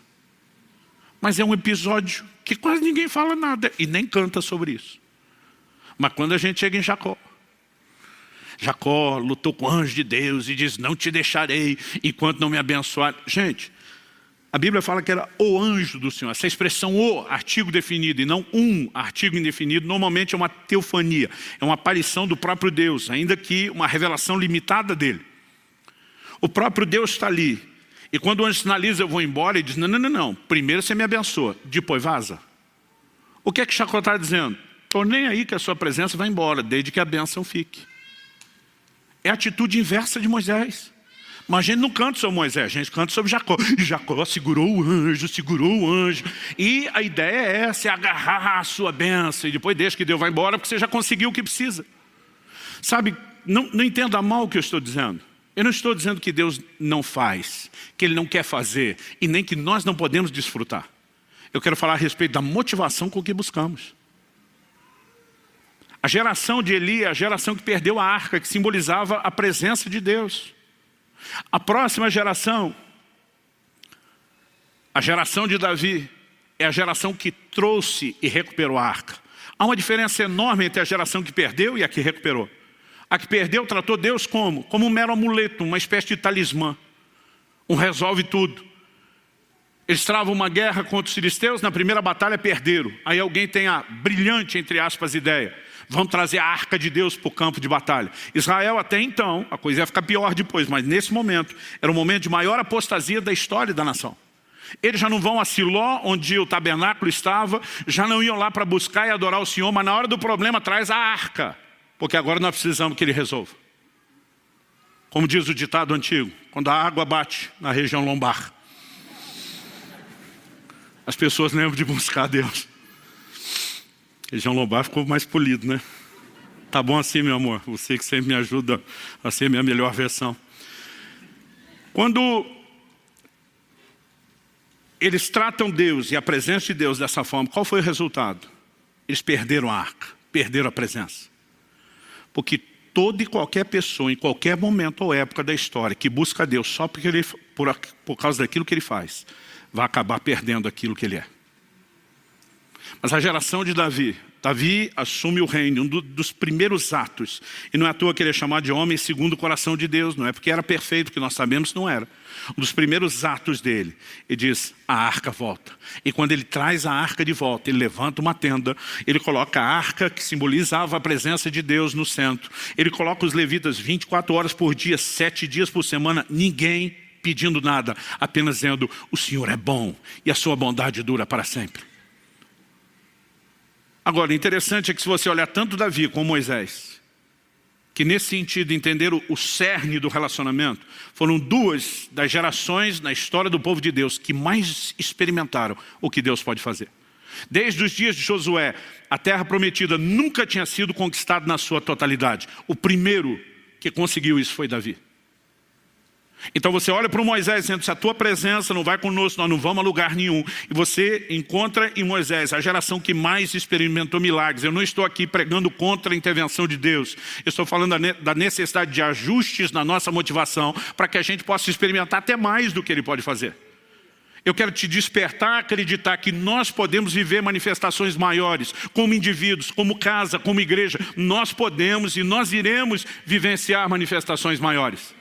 Mas é um episódio que quase ninguém fala nada e nem canta sobre isso. Mas quando a gente chega em Jacó, Jacó lutou com o anjo de Deus e diz, não te deixarei enquanto não me abençoar. Gente, a Bíblia fala que era o anjo do Senhor. Essa expressão o, artigo definido, e não um artigo indefinido, normalmente é uma teofania. É uma aparição do próprio Deus, ainda que uma revelação limitada dele. O próprio Deus está ali. E quando o anjo sinaliza, eu vou embora, ele diz, não. Primeiro você me abençoa, depois vaza. O que é que Jacó está dizendo? Estou nem aí que a sua presença vai embora, desde que a bênção fique. É a atitude inversa de Moisés. Mas a gente não canta sobre Moisés, a gente canta sobre Jacó. E Jacó segurou o anjo. E a ideia é essa, é agarrar a sua bênção. E depois deixa que Deus vai embora, porque você já conseguiu o que precisa. Sabe, não entenda mal o que eu estou dizendo. Eu não estou dizendo que Deus não faz, que Ele não quer fazer, e nem que nós não podemos desfrutar. Eu quero falar a respeito da motivação com que buscamos. A geração de Eli é a geração que perdeu a arca, que simbolizava a presença de Deus. A próxima geração, a geração de Davi, é a geração que trouxe e recuperou a arca. Há uma diferença enorme entre a geração que perdeu e a que recuperou. A que perdeu tratou Deus como? Como um mero amuleto, uma espécie de talismã. Um resolve tudo. Eles travam uma guerra contra os filisteus, na primeira batalha perderam. Aí alguém tem a brilhante, entre aspas, ideia. Vão trazer a arca de Deus para o campo de batalha. Israel até então, a coisa ia ficar pior depois, mas nesse momento, era o momento de maior apostasia da história da nação. Eles já não vão a Siló, onde o tabernáculo estava, já não iam lá para buscar e adorar o Senhor, mas na hora do problema traz a arca. Porque agora nós precisamos que Ele resolva. Como diz o ditado antigo, quando a água bate na região lombar, as pessoas lembram de buscar Deus. A região lombar ficou mais polido, né? Tá bom assim, meu amor. Você que sempre me ajuda a ser minha melhor versão. Quando eles tratam Deus e a presença de Deus dessa forma, qual foi o resultado? Eles perderam a arca, perderam a presença. Porque toda e qualquer pessoa, em qualquer momento ou época da história, que busca Deus só porque por causa daquilo que Ele faz, vai acabar perdendo aquilo que Ele é. Mas a geração de Davi assume o reino, um dos primeiros atos. E não é à toa que ele é chamado de homem segundo o coração de Deus, não é porque era perfeito, que nós sabemos que não era. Um dos primeiros atos dele, ele diz, a arca volta. E quando ele traz a arca de volta, ele levanta uma tenda, ele coloca a arca que simbolizava a presença de Deus no centro. Ele coloca os levitas 24 horas por dia, 7 dias por semana, ninguém pedindo nada, apenas dizendo, o Senhor é bom e a sua bondade dura para sempre. Agora, interessante é que se você olhar tanto Davi como Moisés, que nesse sentido entenderam o cerne do relacionamento, foram duas das gerações na história do povo de Deus que mais experimentaram o que Deus pode fazer. Desde os dias de Josué, a terra prometida nunca tinha sido conquistada na sua totalidade. O primeiro que conseguiu isso foi Davi. Então você olha para o Moisés dizendo, se a tua presença não vai conosco, nós não vamos a lugar nenhum. E você encontra em Moisés a geração que mais experimentou milagres. Eu não estou aqui pregando contra a intervenção de Deus. Eu estou falando da necessidade de ajustes na nossa motivação para que a gente possa experimentar até mais do que Ele pode fazer. Eu quero te despertar a acreditar que nós podemos viver manifestações maiores, como indivíduos, como casa, como igreja. Nós podemos e nós iremos vivenciar manifestações maiores.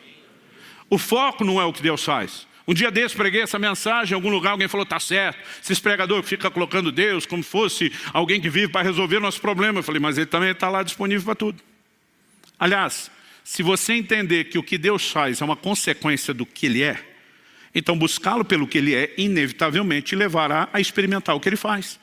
O foco não é o que Deus faz. Um dia desse preguei essa mensagem em algum lugar, alguém falou, tá certo, esses pregadores ficam colocando Deus como fosse alguém que vive para resolver nosso problema. Eu falei, mas Ele também está lá disponível para tudo. Aliás, se você entender que o que Deus faz é uma consequência do que Ele é, então buscá-lo pelo que Ele é, inevitavelmente te levará a experimentar o que Ele faz.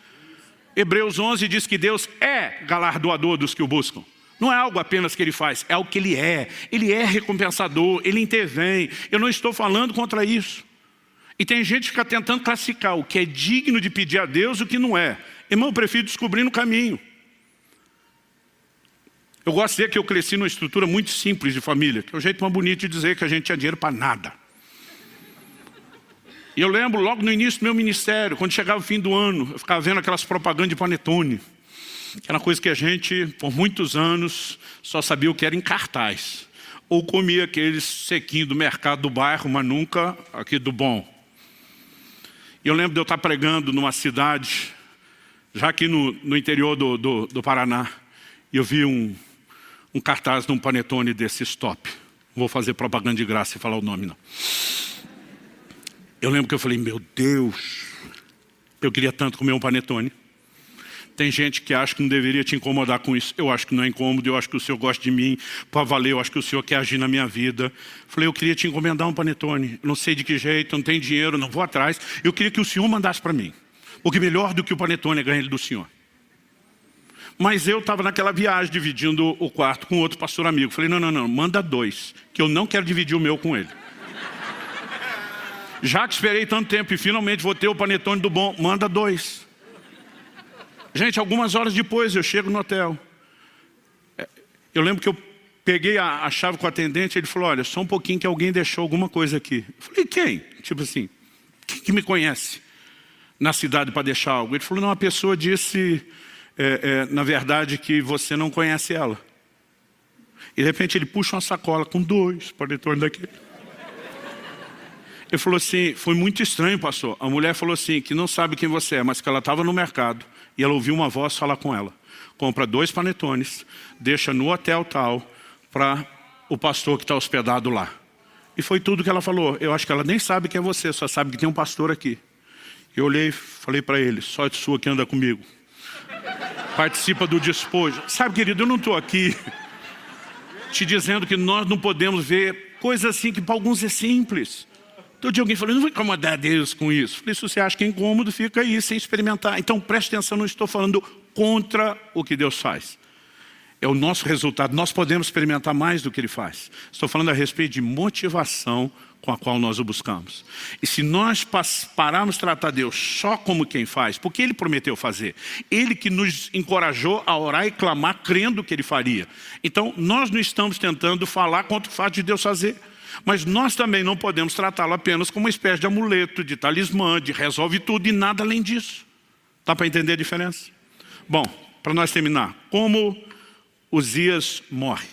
Hebreus 11 diz que Deus é galardoador dos que o buscam. Não é algo apenas que Ele faz, é o que Ele é. Ele é recompensador, Ele intervém. Eu não estou falando contra isso. E tem gente que fica tentando classificar o que é digno de pedir a Deus e o que não é. Irmão, eu prefiro descobrir no caminho. Eu gosto de dizer que eu cresci numa estrutura muito simples de família, que é o jeito mais bonito de dizer que a gente tinha dinheiro para nada. E eu lembro logo no início do meu ministério, quando chegava o fim do ano, eu ficava vendo aquelas propagandas de panetone. Que era uma coisa que a gente, por muitos anos, só sabia o que era em cartaz. Ou comia aqueles sequinhos do mercado do bairro, mas nunca aqui do bom. E eu lembro de eu estar pregando numa cidade, já aqui no interior do Paraná, e eu vi um cartaz de um panetone desse stop. Não vou fazer propaganda de graça e falar o nome, não. Eu lembro que eu falei, meu Deus, eu queria tanto comer um panetone. Tem gente que acha que não deveria te incomodar com isso. Eu acho que não é incômodo, eu acho que o Senhor gosta de mim para valer, eu acho que o Senhor quer agir na minha vida. Falei, eu queria te encomendar um panetone. Eu não sei de que jeito, não tenho dinheiro, não vou atrás. Eu queria que o Senhor mandasse para mim. Porque melhor do que o panetone é ganhar ele do Senhor. Mas eu estava naquela viagem, dividindo o quarto com outro pastor amigo. Falei, não, manda 2, que eu não quero dividir o meu com ele. Já que esperei tanto tempo e finalmente vou ter o panetone do bom, manda 2. Gente, algumas horas depois eu chego no hotel. Eu lembro que eu peguei a chave com o atendente, ele falou, olha, só um pouquinho que alguém deixou alguma coisa aqui. Eu falei, quem? Tipo assim, quem que me conhece na cidade para deixar algo? Ele falou, não, a pessoa disse, na verdade, que você não conhece ela. E de repente ele puxa uma sacola com 2 panetones daquele. Ele falou assim, foi muito estranho, pastor. A mulher falou assim, que não sabe quem você é, mas que ela estava no mercado. E ela ouviu uma voz falar com ela. Compra 2 panetones, deixa no hotel tal, para o pastor que está hospedado lá. E foi tudo que ela falou. Eu acho que ela nem sabe quem é você, só sabe que tem um pastor aqui. Eu olhei e falei para ele, sorte sua que anda comigo. Participa do despojo. Sabe, querido, eu não estou aqui te dizendo que nós não podemos ver coisas assim que para alguns é simples. Todo dia alguém falou, não vou incomodar Deus com isso. Falei, se você acha que é incômodo, fica aí sem experimentar. Então preste atenção, não estou falando contra o que Deus faz. É o nosso resultado, nós podemos experimentar mais do que Ele faz. Estou falando a respeito de motivação com a qual nós o buscamos. E se nós pararmos de tratar Deus só como quem faz, porque Ele prometeu fazer, Ele que nos encorajou a orar e clamar crendo que Ele faria. Então nós não estamos tentando falar contra o fato de Deus fazer. Mas nós também não podemos tratá-lo apenas como uma espécie de amuleto, de talismã, de resolve tudo e nada além disso. Dá para entender a diferença? Bom, para nós terminar, como Uzias morre.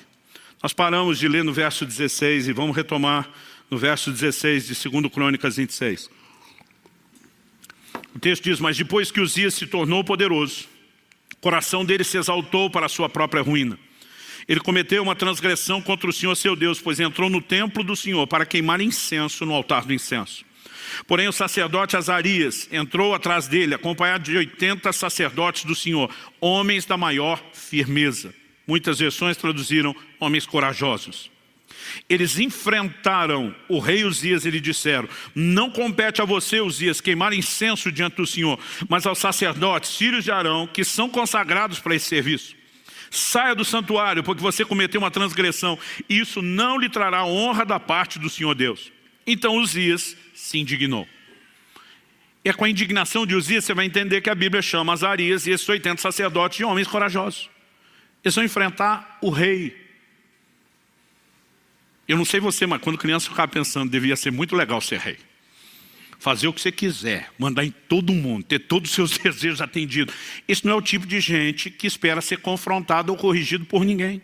Nós paramos de ler no verso 16 e vamos retomar no verso 16 de 2 Crônicas 26. O texto diz, mas depois que Uzias se tornou poderoso, o coração dele se exaltou para a sua própria ruína. Ele cometeu uma transgressão contra o Senhor seu Deus, pois entrou no templo do Senhor para queimar incenso no altar do incenso. Porém o sacerdote Azarias entrou atrás dele, acompanhado de 80 sacerdotes do Senhor, homens da maior firmeza. Muitas versões traduziram homens corajosos. Eles enfrentaram o rei Uzias e lhe disseram, não compete a você, Uzias, queimar incenso diante do Senhor, mas aos sacerdotes, filhos de Arão, que são consagrados para esse serviço. Saia do santuário, porque você cometeu uma transgressão. Isso não lhe trará honra da parte do Senhor Deus. Então Uzias se indignou. E é com a indignação de Uzias você vai entender que a Bíblia chama Azarias e esses 80 sacerdotes de homens corajosos. Eles vão enfrentar o rei. Eu não sei você, mas quando criança eu ficava pensando, devia ser muito legal ser rei. Fazer o que você quiser, mandar em todo mundo, ter todos os seus desejos atendidos. Esse não é o tipo de gente que espera ser confrontado ou corrigido por ninguém.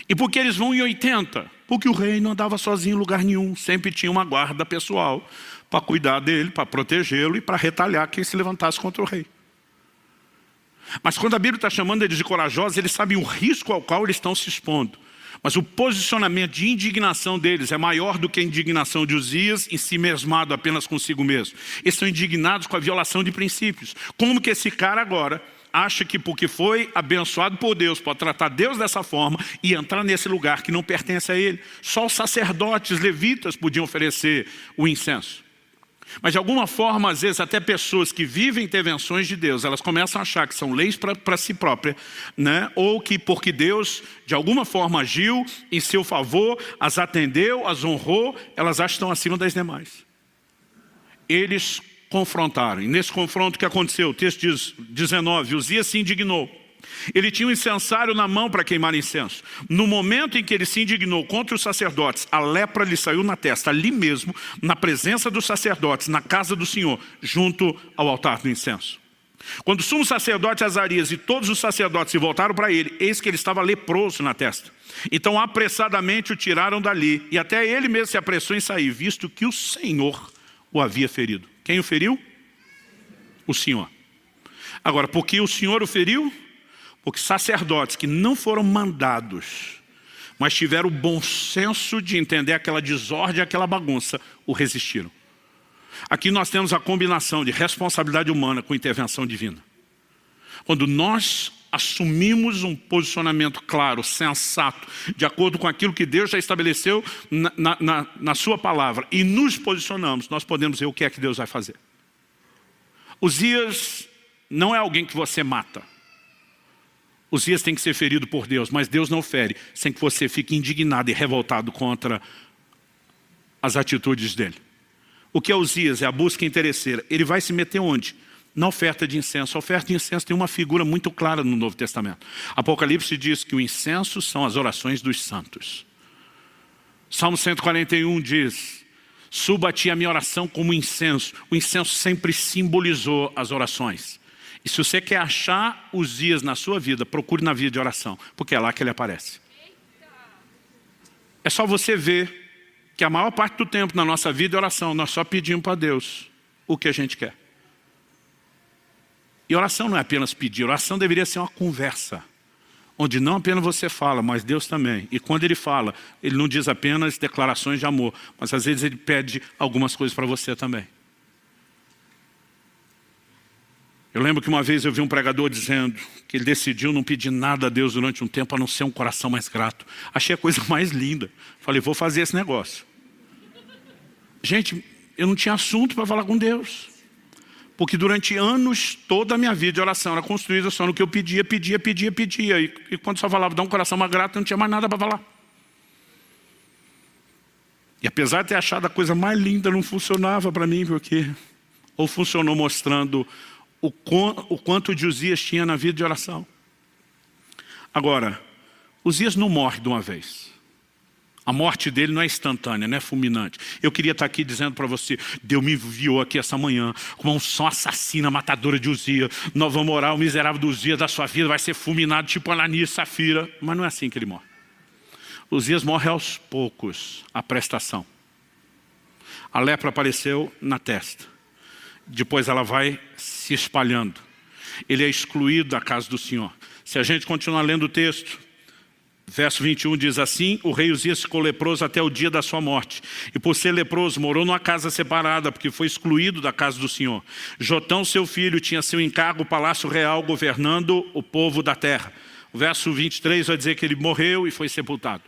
E por que eles vão em 80? Porque o rei não andava sozinho em lugar nenhum. Sempre tinha uma guarda pessoal para cuidar dele, para protegê-lo e para retalhar quem se levantasse contra o rei. Mas quando a Bíblia está chamando eles de corajosos, eles sabem o risco ao qual eles estão se expondo. Mas o posicionamento de indignação deles é maior do que a indignação de Uzias em si mesmado apenas consigo mesmo. Eles estão indignados com a violação de princípios. Como que esse cara agora acha que porque foi abençoado por Deus, pode tratar Deus dessa forma e entrar nesse lugar que não pertence a ele? Só os sacerdotes levitas podiam oferecer o incenso. Mas de alguma forma, às vezes, até pessoas que vivem intervenções de Deus, elas começam a achar que são leis para si própria, né? Ou que porque Deus, de alguma forma, agiu em seu favor, as atendeu, as honrou, elas acham que estão acima das demais. Eles confrontaram. E nesse confronto, o que aconteceu? O texto diz, 19, Uzias se indignou. Ele tinha um incensário na mão para queimar incenso. No momento em que ele se indignou contra os sacerdotes, a lepra lhe saiu na testa, ali mesmo, na presença dos sacerdotes, na casa do Senhor, junto ao altar do incenso. Quando o sumo sacerdote Azarias e todos os sacerdotes se voltaram para ele, eis que ele estava leproso na testa. Então apressadamente o tiraram dali, e até ele mesmo se apressou em sair, visto que o Senhor o havia ferido. Quem o feriu? O Senhor. Agora, por que o Senhor o feriu? Porque sacerdotes que não foram mandados, mas tiveram o bom senso de entender aquela desordem, aquela bagunça, o resistiram. Aqui nós temos a combinação de responsabilidade humana com intervenção divina. Quando nós assumimos um posicionamento claro, sensato, de acordo com aquilo que Deus já estabeleceu na sua palavra, e nos posicionamos, nós podemos ver o que é que Deus vai fazer. Uzias não é alguém que você mata. Uzias tem que ser ferido por Deus, mas Deus não fere sem que você fique indignado e revoltado contra as atitudes dele. O que é Uzias? É a busca interesseira. Ele vai se meter onde? Na oferta de incenso. A oferta de incenso tem uma figura muito clara no Novo Testamento. Apocalipse diz que o incenso são as orações dos santos. Salmo 141 diz, suba a ti a minha oração como incenso. O incenso sempre simbolizou as orações. E se você quer achar Uzias na sua vida, procure na vida de oração, porque é lá que ele aparece. É só você ver que a maior parte do tempo na nossa vida é oração. Nós só pedimos para Deus o que a gente quer. E oração não é apenas pedir, oração deveria ser uma conversa, onde não apenas você fala, mas Deus também. E quando Ele fala, Ele não diz apenas declarações de amor, mas às vezes Ele pede algumas coisas para você também. Eu lembro que uma vez eu vi um pregador dizendo que ele decidiu não pedir nada a Deus durante um tempo, a não ser um coração mais grato. Achei a coisa mais linda. Falei, vou fazer esse negócio. Gente, eu não tinha assunto para falar com Deus. Porque durante anos, toda a minha vida de oração era construída só no que eu pedia. E quando só falava, dá um coração mais grato, eu não tinha mais nada para falar. E apesar de ter achado a coisa mais linda, não funcionava para mim, porque ou funcionou mostrando o quanto de Uzias tinha na vida de oração. Agora, Uzias não morre de uma vez. A morte dele não é instantânea, não é fulminante. Eu queria estar aqui dizendo para você, Deus me enviou aqui essa manhã com uma unção assassina, matadora de Uzias. Nós vamos orar, o miserável do Uzias da sua vida vai ser fulminado, tipo Ananias e Safira. Mas não é assim que ele morre. Uzias morre aos poucos, a prestação. A lepra apareceu na testa. Depois ela vai se espalhando. Ele é excluído da casa do Senhor. Se a gente continuar lendo o texto, verso 21 diz assim, o rei Uzias ficou leproso até o dia da sua morte. E por ser leproso, morou numa casa separada, porque foi excluído da casa do Senhor. Jotão, seu filho, tinha seu encargo, o palácio real, governando o povo da terra. O verso 23 vai dizer que ele morreu e foi sepultado.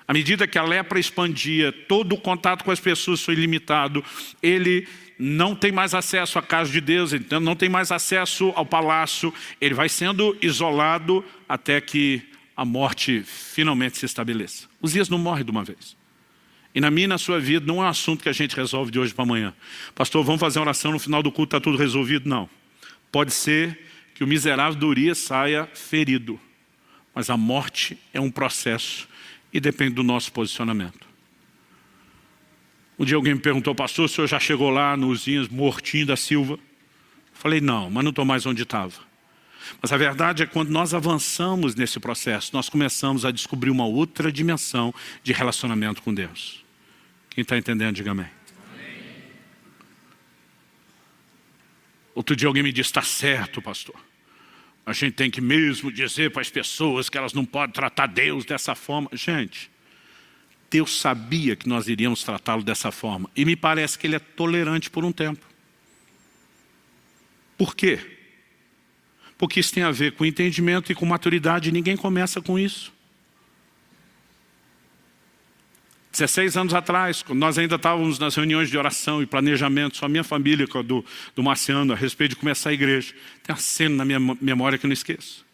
À medida que a lepra expandia, todo o contato com as pessoas foi limitado. Ele não tem mais acesso à casa de Deus, então não tem mais acesso ao palácio. Ele vai sendo isolado até que a morte finalmente se estabeleça. Uzias não morre de uma vez. E na minha e na sua vida não é um assunto que a gente resolve de hoje para amanhã. Pastor, vamos fazer uma oração no final do culto, está tudo resolvido? Não. Pode ser que o miserável de Urias saia ferido. Mas a morte é um processo e depende do nosso posicionamento. Um dia alguém me perguntou, pastor, o senhor já chegou lá no Uzias mortinho da Silva? Falei, não, mas não estou mais onde estava. Mas a verdade é que quando nós avançamos nesse processo, nós começamos a descobrir uma outra dimensão de relacionamento com Deus. Quem está entendendo, diga amém. Outro dia alguém me disse, está certo, pastor. A gente tem que mesmo dizer para as pessoas que elas não podem tratar Deus dessa forma. Gente, Deus sabia que nós iríamos tratá-lo dessa forma. E me parece que Ele é tolerante por um tempo. Por quê? Porque isso tem a ver com entendimento e com maturidade. E ninguém começa com isso. 16 anos atrás, quando nós ainda estávamos nas reuniões de oração e planejamento, só a minha família, do Marciano, a respeito de começar a igreja. Tem uma cena na minha memória que eu não esqueço.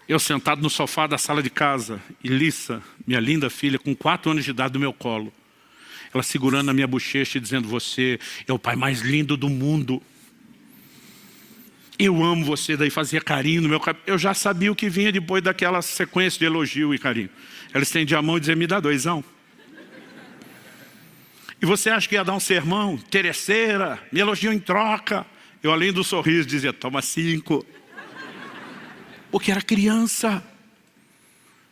Eu sentado no sofá da sala de casa, e Lissa, minha linda filha, com 4 anos de idade no meu colo. Ela segurando na minha bochecha e dizendo, você é o pai mais lindo do mundo. Eu amo você, daí fazia carinho no meu cabelo. Eu já sabia o que vinha depois daquela sequência de elogio e carinho. Ela estendia a mão e dizia, me dá 2. E você acha que ia dar um sermão? Interesseira, me elogiou em troca. Eu, além do sorriso, dizia, toma 5. Porque era criança.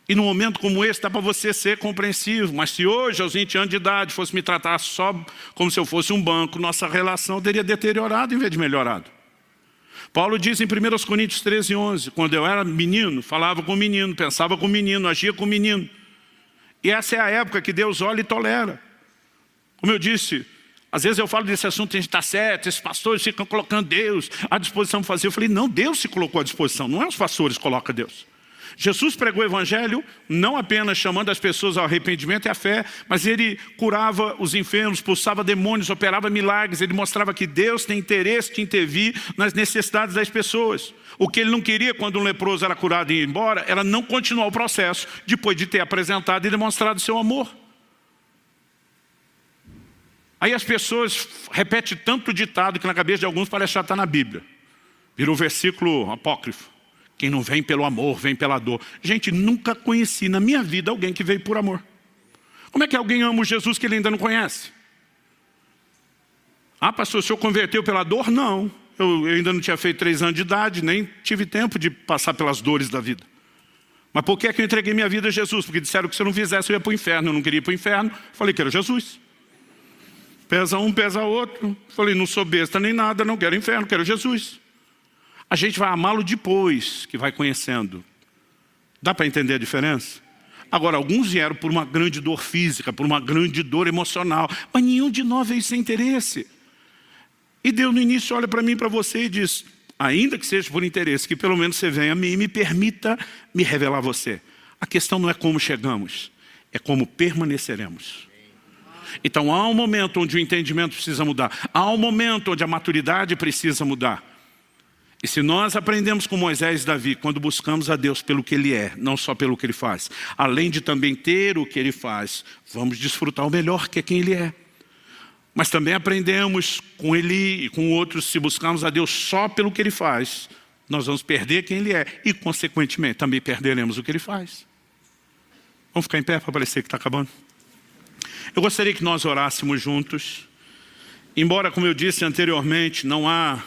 E num momento como esse, dá para você ser compreensivo. Mas se hoje, aos 20 anos de idade, fosse me tratar só como se eu fosse um banco, nossa relação teria deteriorado em vez de melhorado. Paulo diz em 1 Coríntios 13:11, quando eu era menino, falava com o menino, pensava com o menino, agia com o menino. E essa é a época que Deus olha e tolera. Como eu disse, às vezes eu falo desse assunto, a gente está certo, esses pastores ficam colocando Deus à disposição para fazer. Eu falei, não, Deus se colocou à disposição, não é os pastores que colocam Deus. Jesus pregou o evangelho não apenas chamando as pessoas ao arrependimento e à fé, mas ele curava os enfermos, expulsava demônios, operava milagres. Ele mostrava que Deus tem interesse de intervir nas necessidades das pessoas. O que ele não queria quando um leproso era curado e ia embora, era não continuar o processo depois de ter apresentado e demonstrado seu amor. Aí as pessoas repetem tanto ditado que na cabeça de alguns parece que já está na Bíblia. Virou versículo apócrifo. Quem não vem pelo amor, vem pela dor. Gente, nunca conheci na minha vida alguém que veio por amor. Como é que alguém ama o Jesus que ele ainda não conhece? Ah, pastor, o senhor converteu pela dor? Não. Eu ainda não tinha feito 3 anos de idade, nem tive tempo de passar pelas dores da vida. Mas por que é que eu entreguei minha vida a Jesus? Porque disseram que se eu não fizesse eu ia para o inferno. Eu não queria ir para o inferno. Falei que era Jesus. Pesa um, pesa outro. Falei, não sou besta nem nada, não quero inferno, quero Jesus. A gente vai amá-lo depois que vai conhecendo. Dá para entender a diferença? Agora, alguns vieram por uma grande dor física, por uma grande dor emocional, mas nenhum de nós veio sem interesse. E Deus no início olha para mim e para você e diz, ainda que seja por interesse, que pelo menos você venha a mim e me permita me revelar a você. A questão não é como chegamos, é como permaneceremos. Então há um momento onde o entendimento precisa mudar, há um momento onde a maturidade precisa mudar. E se nós aprendemos com Moisés e Davi, quando buscamos a Deus pelo que Ele é, não só pelo que Ele faz, além de também ter o que Ele faz, vamos desfrutar o melhor que é quem Ele é. Mas também aprendemos com Ele e com outros, se buscarmos a Deus só pelo que Ele faz, nós vamos perder quem Ele é e, consequentemente, também perderemos o que Ele faz. Vamos ficar em pé para parecer que está acabando? Eu gostaria que nós orássemos juntos. Embora, como eu disse anteriormente, não há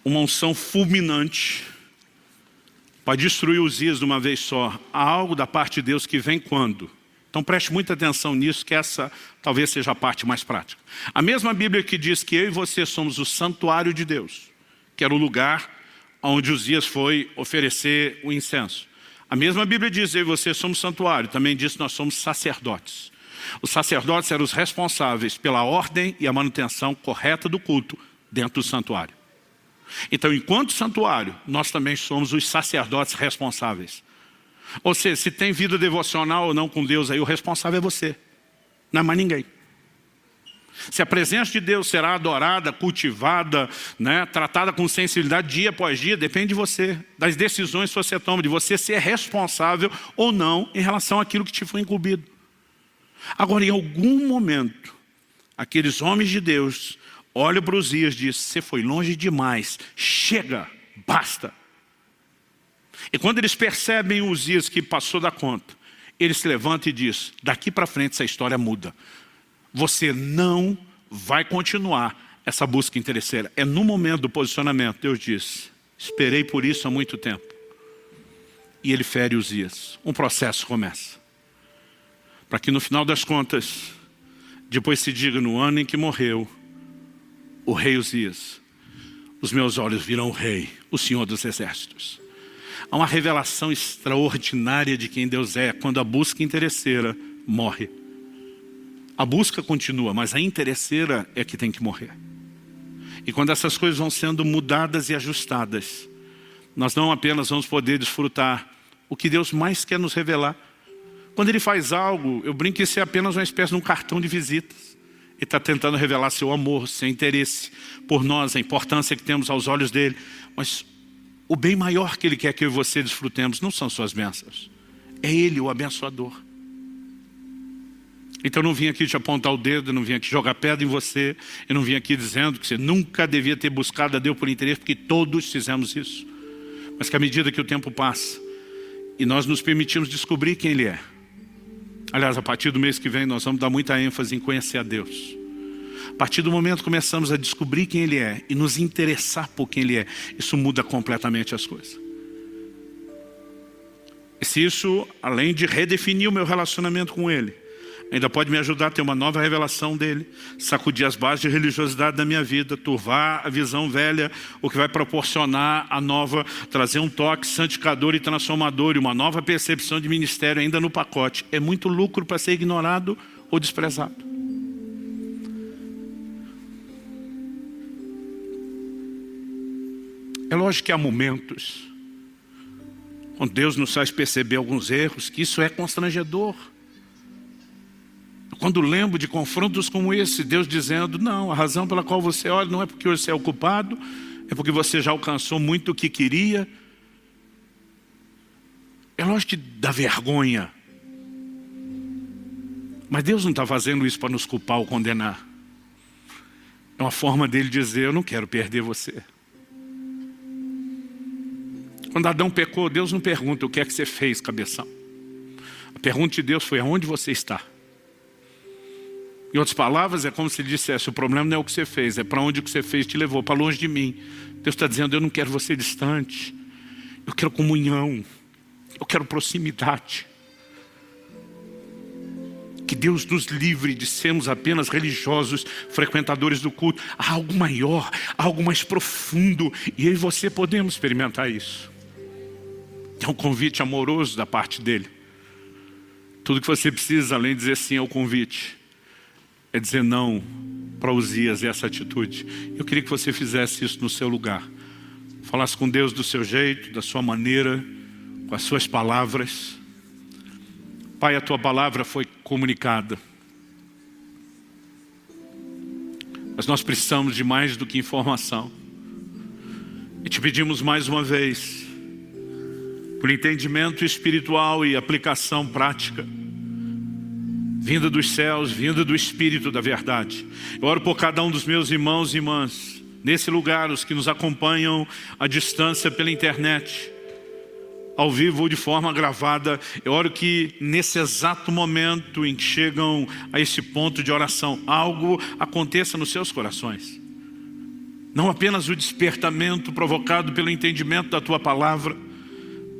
uma unção fulminante para destruir Uzias de uma vez só. Há algo da parte de Deus que vem quando? Então preste muita atenção nisso, que essa talvez seja a parte mais prática. A mesma Bíblia que diz que eu e você somos o santuário de Deus, que era o lugar onde Uzias foi oferecer o incenso. A mesma Bíblia diz que eu e você somos santuário, também diz que nós somos sacerdotes. Os sacerdotes eram os responsáveis pela ordem e a manutenção correta do culto dentro do santuário. Então, enquanto santuário, nós também somos os sacerdotes responsáveis. Ou seja, se tem vida devocional ou não com Deus, aí o responsável é você, não é mais ninguém. Se a presença de Deus será adorada, cultivada, né, tratada com sensibilidade dia após dia, depende de você, das decisões que você toma, de você ser responsável ou não em relação àquilo que te foi incumbido. Agora, em algum momento, aqueles homens de Deus olham para Uzias e dizem: você foi longe demais, chega, basta. E quando eles percebem Uzias que passou da conta, eles se levantam e dizem: daqui para frente essa história muda. Você não vai continuar essa busca interesseira. É no momento do posicionamento, Deus diz: esperei por isso há muito tempo. E ele fere Uzias. Um processo começa. Para que no final das contas, depois se diga: no ano em que morreu o rei Uzias, os meus olhos viram o rei, o Senhor dos Exércitos. Há uma revelação extraordinária de quem Deus é quando a busca interesseira morre. A busca continua, mas a interesseira é que tem que morrer. E quando essas coisas vão sendo mudadas e ajustadas, nós não apenas vamos poder desfrutar o que Deus mais quer nos revelar. Quando Ele faz algo, eu brinco que isso é apenas uma espécie de um cartão de visitas. Ele está tentando revelar seu amor, seu interesse por nós, a importância que temos aos olhos dEle. Mas o bem maior que Ele quer que eu e você desfrutemos não são suas bênçãos. É Ele o abençoador. Então eu não vim aqui te apontar o dedo, eu não vim aqui jogar pedra em você, eu não vim aqui dizendo que você nunca devia ter buscado a Deus por interesse, porque todos fizemos isso. Mas que à medida que o tempo passa e nós nos permitimos descobrir quem Ele é. Aliás, a partir do mês que vem nós vamos dar muita ênfase em conhecer a Deus. A partir do momento que começamos a descobrir quem Ele é e nos interessar por quem Ele é, isso muda completamente as coisas. E se isso, além de redefinir o meu relacionamento com Ele, ainda pode me ajudar a ter uma nova revelação dEle, sacudir as bases de religiosidade da minha vida, turvar a visão velha, o que vai proporcionar a nova, trazer um toque santificador e transformador e uma nova percepção de ministério ainda no pacote. É muito lucro para ser ignorado ou desprezado. É lógico que há momentos quando Deus nos faz perceber alguns erros, que isso é constrangedor. Quando lembro de confrontos como esse, Deus dizendo: não, a razão pela qual você olha não é porque você é ocupado, é porque você já alcançou muito o que queria. É lógico que dá vergonha. Mas Deus não está fazendo isso para nos culpar ou condenar. É uma forma dele dizer: eu não quero perder você. Quando Adão pecou, Deus não pergunta: o que é que você fez, cabeção? A pergunta de Deus foi: aonde você está? Em outras palavras, é como se ele dissesse: o problema não é o que você fez, é para onde o que você fez te levou, para longe de mim. Deus está dizendo: eu não quero você distante, eu quero comunhão, eu quero proximidade. Que Deus nos livre de sermos apenas religiosos, frequentadores do culto. Há algo maior, há algo mais profundo, e eu e você podemos experimentar isso. É um convite amoroso da parte dele. Tudo que você precisa, além de dizer sim ao convite, é dizer não para Uzias e essa atitude. Eu queria que você fizesse isso no seu lugar. Falasse com Deus do seu jeito, da sua maneira, com as suas palavras. Pai, a tua palavra foi comunicada. Mas nós precisamos de mais do que informação. E te pedimos mais uma vez, por entendimento espiritual e aplicação prática, vinda dos céus, vinda do Espírito da verdade. Eu oro por cada um dos meus irmãos e irmãs, nesse lugar, os que nos acompanham à distância pela internet, ao vivo ou de forma gravada. Eu oro que nesse exato momento em que chegam a esse ponto de oração, algo aconteça nos seus corações. Não apenas o despertamento provocado pelo entendimento da tua palavra,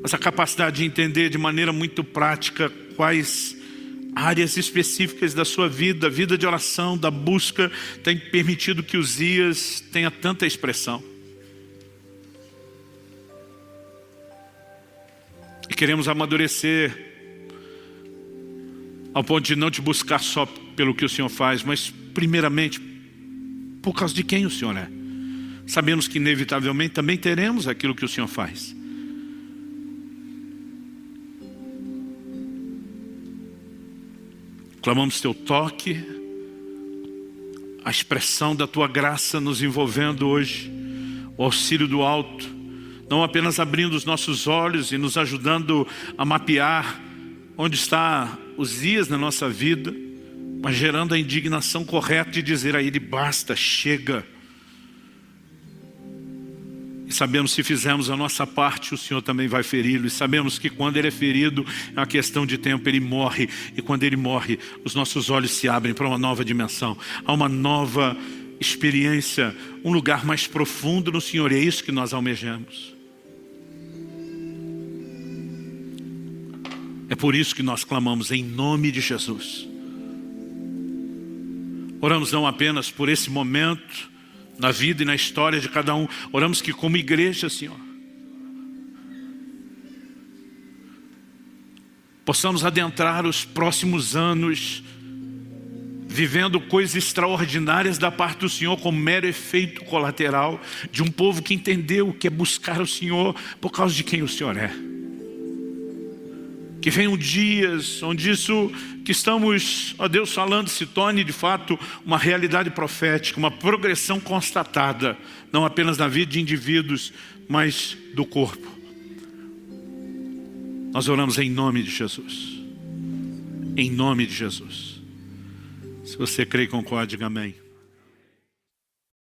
mas a capacidade de entender de maneira muito prática quais áreas específicas da sua vida, a vida de oração, da busca, tem permitido que Uzias tenha tanta expressão. E queremos amadurecer ao ponto de não te buscar só pelo que o Senhor faz, mas primeiramente por causa de quem o Senhor é. Sabemos que inevitavelmente também teremos aquilo que o Senhor faz. Clamamos teu toque, a expressão da tua graça nos envolvendo hoje, o auxílio do alto, não apenas abrindo os nossos olhos e nos ajudando a mapear onde estão os dias na nossa vida, mas gerando a indignação correta de dizer a Ele, basta, chega. E sabemos, se fizermos a nossa parte, o Senhor também vai feri-lo. E sabemos que quando Ele é ferido, é uma questão de tempo, Ele morre. E quando Ele morre, os nossos olhos se abrem para uma nova dimensão. Há uma nova experiência, um lugar mais profundo no Senhor. E é isso que nós almejamos. É por isso que nós clamamos em nome de Jesus. Oramos não apenas por esse momento, na vida e na história de cada um. Oramos que como igreja, Senhor, possamos adentrar os próximos anos, vivendo coisas extraordinárias da parte do Senhor, como mero efeito colateral de um povo que entendeu o que é buscar o Senhor por causa de quem o Senhor é. Que venham dias onde isso que estamos, ó Deus, falando se torne de fato uma realidade profética, uma progressão constatada, não apenas na vida de indivíduos, mas do corpo. Nós oramos em nome de Jesus. Em nome de Jesus. Se você crê e concorda, diga amém.